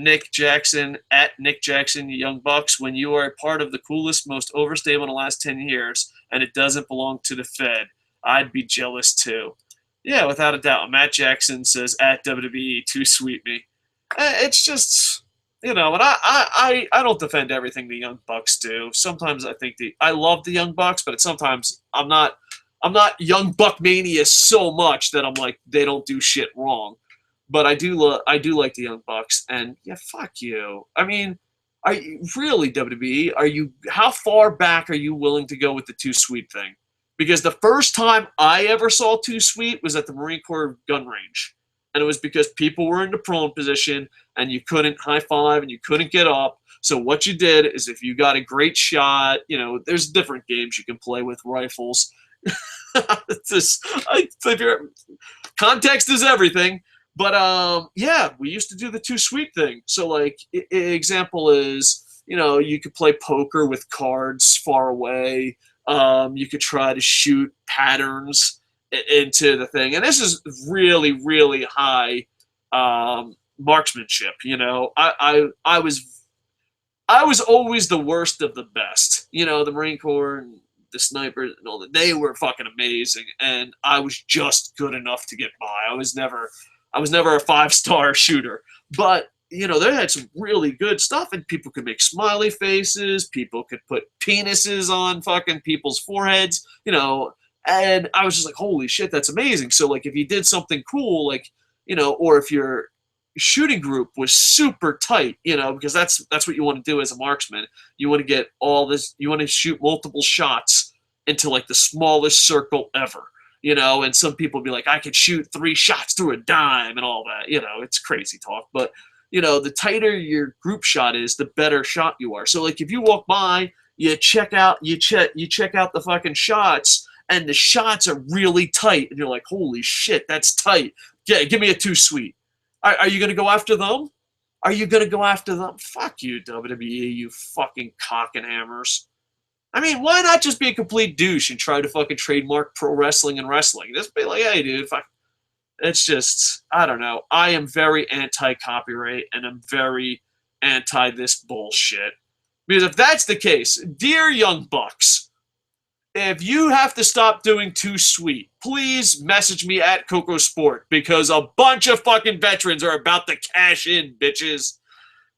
Nick Jackson, at Nick Jackson, Young Bucks, when you are a part of the coolest, most overstable in the last 10 years, and it doesn't belong to the Fed, I'd be jealous too. Yeah, without a doubt. Matt Jackson says, at WWE, too sweet me. It's just, and I don't defend everything the Young Bucks do. Sometimes I think I love the Young Bucks, but sometimes I'm not Young Buck mania so much that I'm like, they don't do shit wrong. But I do like the Young Bucks, and yeah, fuck you. I mean, are you really, WWE? How far back are you willing to go with the too sweet thing? Because the first time I ever saw too sweet was at the Marine Corps gun range, and it was because people were in the prone position and you couldn't high five and you couldn't get up. So what you did is, if you got a great shot, there's different games you can play with rifles. Context is everything. But yeah, we used to do the too sweet thing. So like, example is, you could play poker with cards far away. You could try to shoot patterns into the thing, and this is really, really high marksmanship. I was always the worst of the best. The Marine Corps and the snipers and all that, they were fucking amazing, and I was just good enough to get by. I was never a 5-star shooter, but they had some really good stuff, and people could make smiley faces. People could put penises on fucking people's foreheads. And I was just like, holy shit, that's amazing. So like, if you did something cool, like or if your shooting group was super tight, because that's what you want to do as a marksman. You want to get all this. You want to shoot multiple shots into like the smallest circle ever. And some people be like, I could shoot 3 shots through a dime and all that. It's crazy talk, but the tighter your group shot is, the better shot you are. So like, if you walk by, you check out the fucking shots, and the shots are really tight, and you're like, holy shit, that's tight. Yeah, give me a 2 sweet. Are you gonna go after them? Are you gonna go after them? Fuck you, WWE, you fucking cock and hammers. I mean, why not just be a complete douche and try to fucking trademark pro wrestling and wrestling? Just be like, hey, dude, fuck. It's just, I don't know. I am very anti-copyright, and I'm very anti this bullshit. Because if that's the case, dear young bucks, if you have to stop doing too sweet, please message me at Coco Sport, because a bunch of fucking veterans are about to cash in, bitches.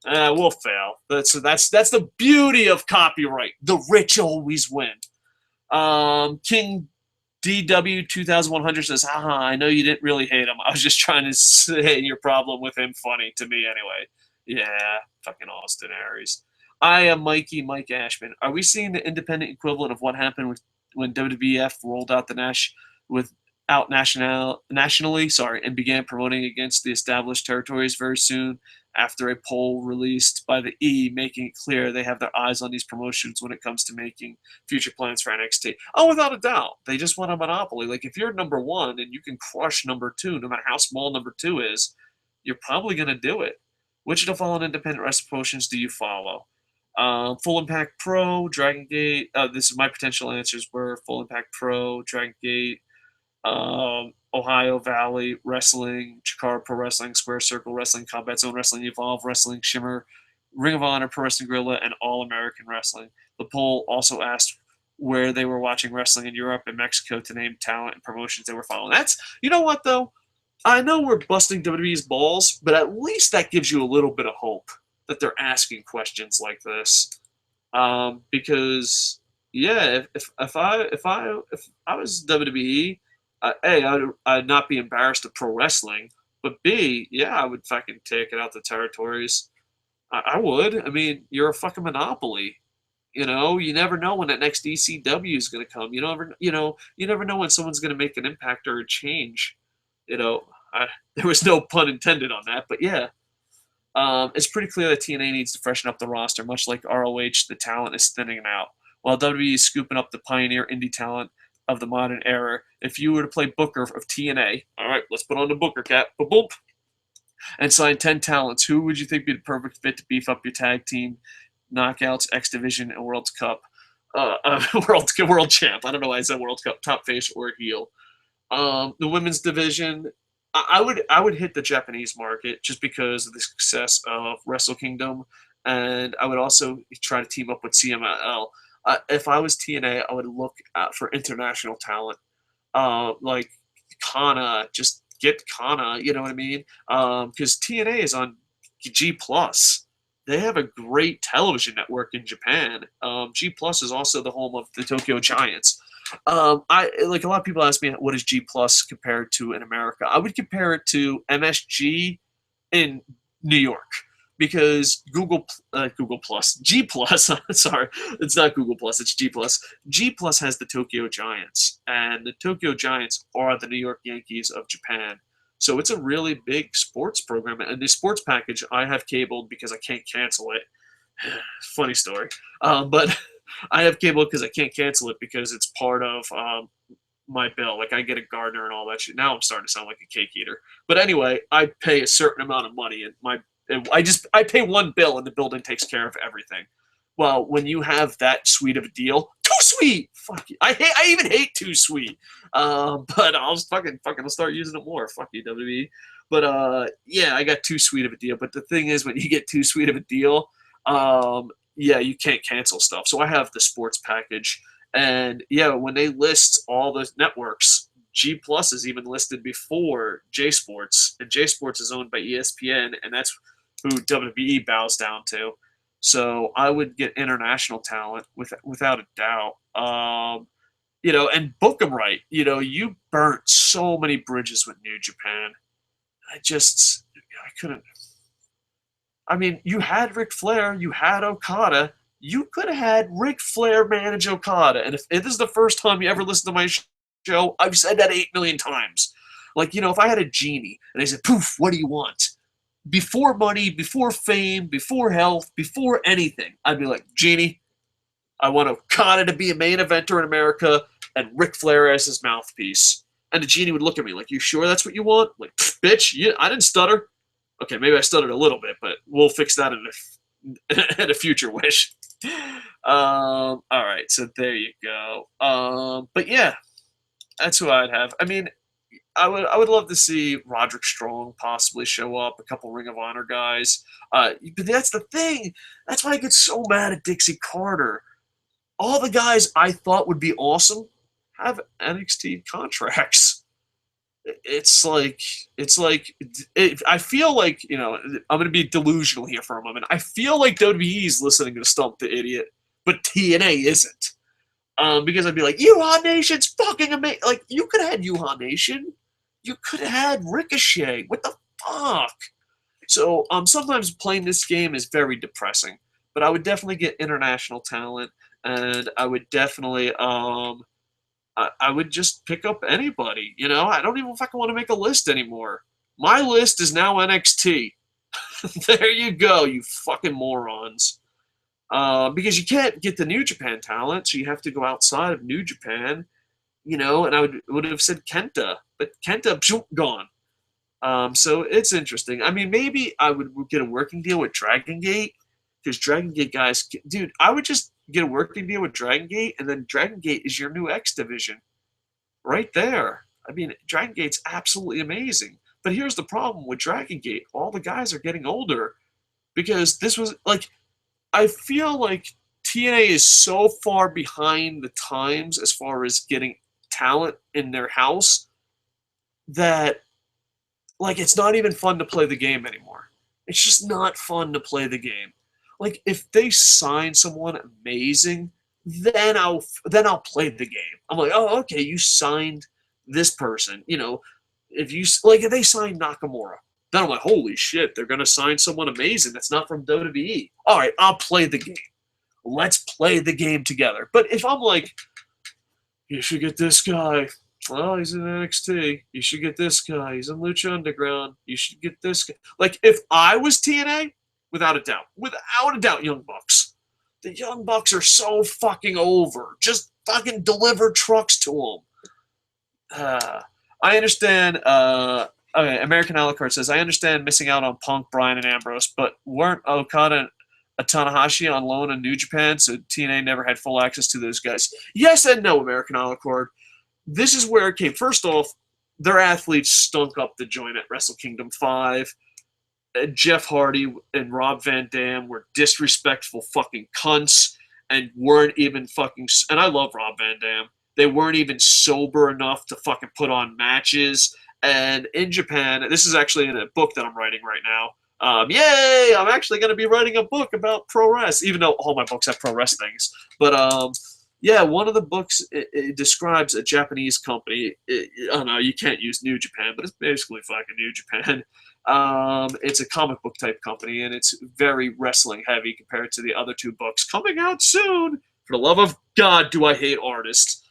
We'll fail. That's the beauty of copyright. The rich always win. King DW 2100 says, haha, I know you didn't really hate him. I was just trying to say your problem with him funny to me anyway. Yeah, fucking Austin Aries. I am Mike Ashman. Are we seeing the independent equivalent of what happened when WWF rolled out nationally, and began promoting against the established territories very soon after a poll released by the E, making it clear they have their eyes on these promotions when it comes to making future plans for NXT. Oh, without a doubt. They just want a monopoly. Like, if you're number 1 and you can crush number 2, no matter how small number 2 is, you're probably going to do it. Which of the following independent wrestling promotions do you follow? Full Impact Pro, Dragon Gate. This is my potential answers were Full Impact Pro, Dragon Gate, Ohio Valley Wrestling, Chikara Pro Wrestling, Square Circle Wrestling, Combat Zone Wrestling, Evolve Wrestling, Shimmer, Ring of Honor, Pro Wrestling Guerrilla, and All American Wrestling. The poll also asked where they were watching wrestling in Europe and Mexico to name talent and promotions they were following. That's, you know what though? I know we're busting WWE's balls, but at least that gives you a little bit of hope that they're asking questions like this. Because yeah, if I was WWE, A, I'd not be embarrassed of pro wrestling, but B, yeah, I would fucking take it out the territories. I would. I mean, you're a fucking monopoly. You never know when that next ECW is going to come. You never know when someone's going to make an impact or a change. There was no pun intended on that, but yeah. It's pretty clear that TNA needs to freshen up the roster, much like ROH, the talent is thinning out. While WWE is scooping up the pioneer indie talent of the modern era, if you were to play Booker of TNA, all right, let's put on the Booker cap, boom, and sign 10 talents, who would you think would be the perfect fit to beef up your tag team, knockouts, X Division, and World Cup? World champ. I don't know why I said World Cup, top face or heel. The women's division, I would hit the Japanese market just because of the success of Wrestle Kingdom, and I would also try to team up with CMLL. If I was TNA, I would look for international talent, like Kana. Just get Kana. You know what I mean? Because TNA is on G Plus. They have a great television network in Japan. G Plus is also the home of the Tokyo Giants. I like a lot of people ask me, what is G Plus compared to in America? I would compare it to MSG in New York, because Google Plus, G Plus. Sorry, it's not Google Plus, it's G Plus. G Plus has the Tokyo Giants, and the Tokyo Giants are the New York Yankees of Japan. So it's a really big sports program, and the sports package I have cabled because I can't cancel it. Funny story, but I have cable because I can't cancel it because it's part of my bill. Like I get a gardener and all that shit. Now I'm starting to sound like a cake eater. But anyway, I pay a certain amount of money, and I pay one bill, and the building takes care of everything. Well, when you have that sweet of a deal, too sweet. Fuck you. I even hate too sweet. But I'll I'll start using it more. Fuck you, WWE. But yeah, I got too sweet of a deal. But the thing is, when you get too sweet of a deal, yeah, you can't cancel stuff. So I have the sports package, and yeah, when they list all the networks, G Plus is even listed before J Sports, and J Sports is owned by ESPN, and that's who WWE bows down to. So I would get international talent without a doubt. You know, and book them right. You know, you burnt so many bridges with New Japan. I couldn't. I mean, you had Ric Flair, you had Okada. You could have had Ric Flair manage Okada. And if this is the first time you ever listen to my show, I've said that 8 million times. Like, you know, if I had a genie and I said, poof, what do you want? Before money, before fame, before health, before anything, I'd be like, Genie, I want Okada to be a main eventer in America and Ric Flair as his mouthpiece. And the genie would look at me like, you sure that's what you want? Like, bitch, I didn't stutter. Okay, maybe I stuttered a little bit, but we'll fix that in a future wish. All right, so there you go. But yeah, that's who I'd have. I mean, I would love to see Roderick Strong possibly show up, a couple Ring of Honor guys. But that's the thing. That's why I get so mad at Dixie Carter. All the guys I thought would be awesome have NXT contracts. I feel like, you know, I'm going to be delusional here for a moment. I feel like WWE is listening to Stump the Idiot, but TNA isn't. Because I'd be like, Yuha Nation's fucking amazing. Like, you could have had Yuha Nation. You could have had Ricochet. What the fuck? So sometimes playing this game is very depressing. But I would definitely get international talent, and I would definitely I would just pick up anybody. You know, I don't even fucking want to make a list anymore. My list is now NXT. There you go, you fucking morons. Because you can't get the New Japan talent, so you have to go outside of New Japan. You know, and I would have said Kenta, but Kenta, gone. So it's interesting. I mean, maybe I would get a working deal with Dragon Gate, because Dragon Gate guys, dude, I would just get a working deal with Dragon Gate, and then Dragon Gate is your new X division. Right there. I mean, Dragon Gate's absolutely amazing. But here's the problem with Dragon Gate. All the guys are getting older, because this was, like, I feel like TNA is so far behind the times as far as getting talent in their house that, like, it's not even fun to play the game anymore. It's just not fun to play the game. Like, if they sign someone amazing, then I'll play the game. I'm like, oh, okay, you signed this person. You know, if they sign Nakamura, then I'm like, holy shit, they're gonna sign someone amazing that's not from WWE. All right, I'll play the game. Let's play the game together. But if I'm like, you should get this guy. Oh, he's in NXT. You should get this guy. He's in Lucha Underground. You should get this guy. Like, if I was TNA, without a doubt, Young Bucks. The Young Bucks are so fucking over. Just fucking deliver trucks to them. I understand. Okay, American Alucard says, I understand missing out on Punk, Bryan, and Ambrose, but weren't Okada and Tanahashi on loan in New Japan, so TNA never had full access to those guys? Yes and no, American Alucard. This is where it came. First off, their athletes stunk up the joint at Wrestle Kingdom 5. Jeff Hardy and Rob Van Dam were disrespectful fucking cunts and weren't even fucking... And I love Rob Van Dam. They weren't even sober enough to fucking put on matches. And in Japan, this is actually in a book that I'm writing right now. Yay! I'm actually going to be writing a book about pro wrestling, even though all my books have pro wrestling things. But yeah, one of the books it describes a Japanese company. I don't know, you can't use New Japan, but it's basically fucking New Japan. It's a comic book type company, and it's very wrestling heavy compared to the other two books coming out soon. For the love of God, do I hate artists.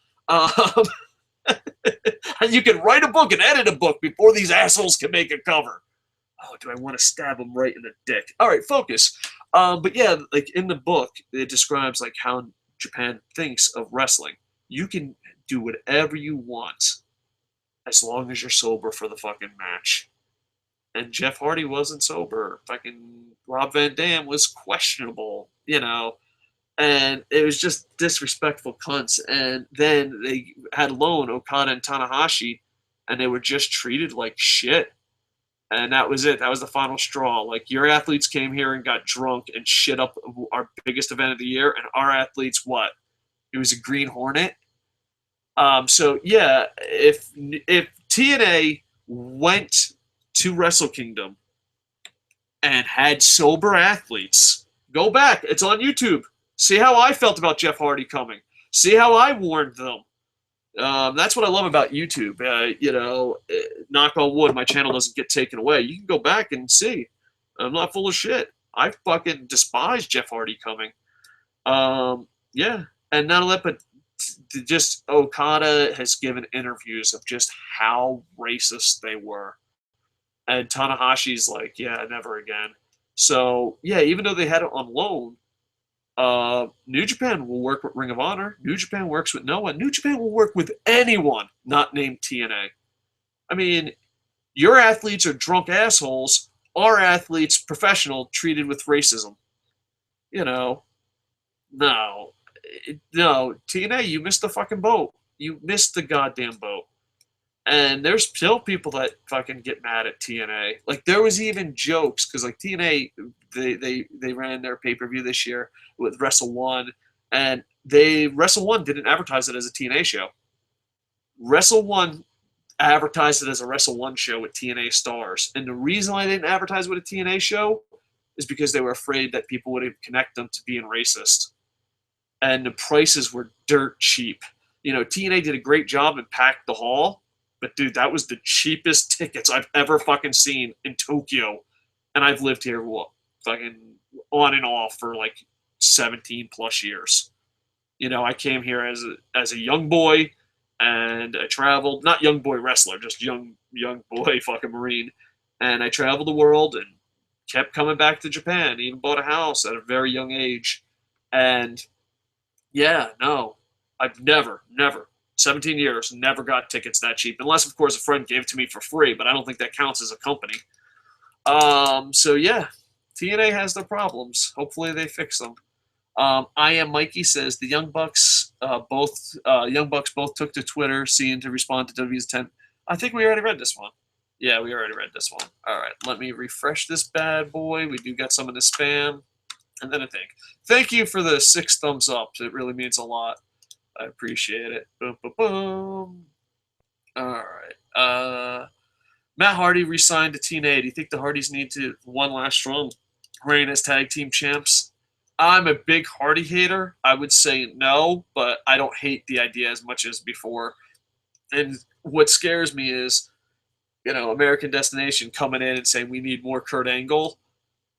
You can write a book and edit a book before these assholes can make a cover. Oh, do I want to stab them right in the dick? All right, focus. But yeah, like in the book, it describes like how Japan thinks of wrestling. You can do whatever you want as long as you're sober for the fucking match. And Jeff Hardy wasn't sober. Fucking Rob Van Dam was questionable, you know. And it was just disrespectful cunts. And then they had alone Okada and Tanahashi, and they were just treated like shit. And that was it. That was the final straw. Like, your athletes came here and got drunk and shit up our biggest event of the year, and our athletes, what? It was a Green Hornet. So yeah, if TNA went to Wrestle Kingdom and had sober athletes, go back. It's on YouTube. See how I felt about Jeff Hardy coming. See how I warned them. That's what I love about YouTube. Knock on wood, my channel doesn't get taken away. You can go back and see. I'm not full of shit. I fucking despise Jeff Hardy coming. Yeah, and not only that, but just Okada has given interviews of just how racist they were. And Tanahashi's like, yeah, never again. So, yeah, even though they had it on loan, New Japan will work with Ring of Honor. New Japan works with no one. New Japan will work with anyone not named TNA. I mean, your athletes are drunk assholes. Our athletes, professional, treated with racism. No. TNA, you missed the fucking boat. You missed the goddamn boat. And there's still people that fucking get mad at TNA. Like, there was even jokes, because, like, TNA, they ran their pay-per-view this year with Wrestle One, and Wrestle One didn't advertise it as a TNA show. Wrestle One advertised it as a Wrestle One show with TNA stars. And the reason why they didn't advertise it with a TNA show is because they were afraid that people would connect them to being racist. And the prices were dirt cheap. TNA did a great job and packed the hall, but dude, that was the cheapest tickets I've ever fucking seen in Tokyo. And I've lived here, fucking on and off for like 17 plus years. I came here as a young boy, and I traveled, not young boy wrestler, just young boy fucking Marine. And I traveled the world and kept coming back to Japan, even bought a house at a very young age. And yeah, no, I've never, 17 years, never got tickets that cheap. Unless, of course, a friend gave it to me for free, but I don't think that counts as a company. So yeah, TNA has their problems. Hopefully they fix them. I Am Mikey says the Young Bucks both took to Twitter, seeing to respond to W's 10. I think we already read this one. Yeah, we already read this one. All right, let me refresh this bad boy. We do got some in the spam. And then thank you for the 6 thumbs up. It really means a lot. I appreciate it. Boom, boom, boom. All right. Matt Hardy re-signed to TNA. Do you think the Hardys need to one last strong reign as tag team champs? I'm a big Hardy hater. I would say no, but I don't hate the idea as much as before. And what scares me is, American Destination coming in and saying we need more Kurt Angle.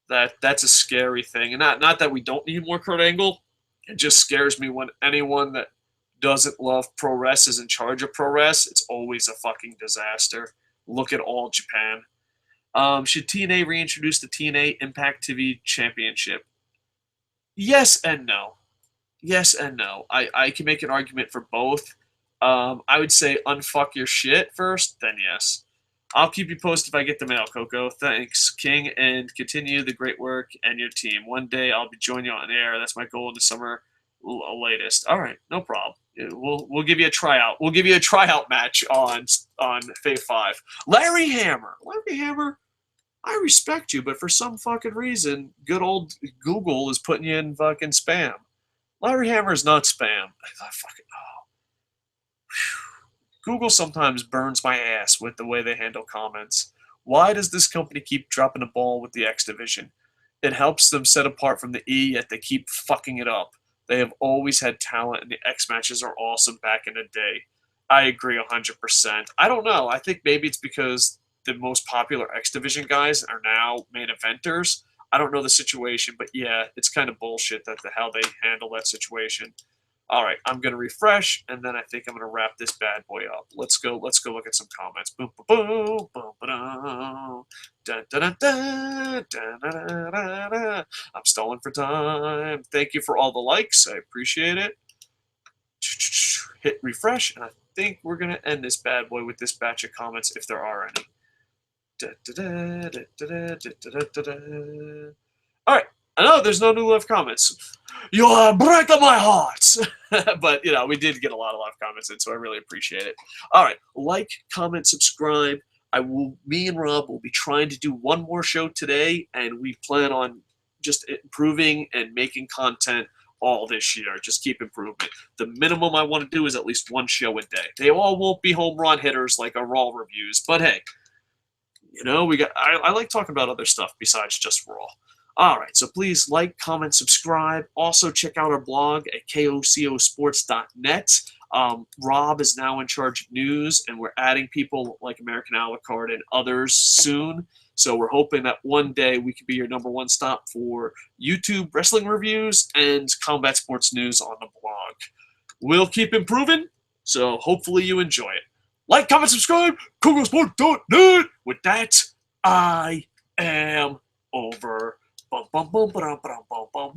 That's a scary thing. And not that we don't need more Kurt Angle. It just scares me when anyone that doesn't love pro wrestling is in charge of pro wrestling. It's always a fucking disaster. Look at All Japan. Should TNA reintroduce the TNA Impact TV Championship? Yes and no. Yes and no. I can make an argument for both. I would say unfuck your shit first, then yes. I'll keep you posted if I get the mail, Coco. Thanks, King, and continue the great work and your team. One day I'll be joining you on air. That's my goal in the summer latest. All right, no problem. We'll give you a tryout. We'll give you a tryout match on Fave 5. Larry Hammer, I respect you, but for some fucking reason, good old Google is putting you in fucking spam. Larry Hammer is not spam. Google sometimes burns my ass with the way they handle comments. Why does this company keep dropping the ball with the X Division? It helps them set apart from the E, yet they keep fucking it up. They have always had talent, and the X matches are awesome back in the day. I agree 100%. I don't know. I think maybe it's because the most popular X Division guys are now main eventers. I don't know the situation, but yeah, it's kind of bullshit how they handle that situation. All right, I'm gonna refresh, and then I think I'm gonna wrap this bad boy up. Let's go look at some comments. Boom, boom, boom, boom, boom, da, da, da, da, da, da, da, da. I'm stalling for time. Thank you for all the likes. I appreciate it. hit refresh, and I think we're going to end this bad boy with this batch of comments if there are any. All right. I know there's no new left comments. You are breaking my heart. But, you know, we did get a lot of left comments in, so I really appreciate it. All right. Like, comment, subscribe. Me and Rob will be trying to do one more show today, and we plan on just improving and making content all this year. Just keep improving. The minimum I want to do is at least one show a day. They all won't be home run hitters like our Raw reviews, but hey, you know, I like talking about other stuff besides just Raw. All right, so please like, comment, subscribe. Also, check out our blog at kocosports.net. Rob is now in charge of news, and we're adding people like American a la carte and others soon. So we're hoping that one day we can be your #1 stop for YouTube wrestling reviews and combat sports news on the blog. We'll keep improving, so hopefully you enjoy it. Like, comment, subscribe, kocosport.net. With that, I am over. Bum, bum, bum, ba-dum, ba-dum, bum, bum.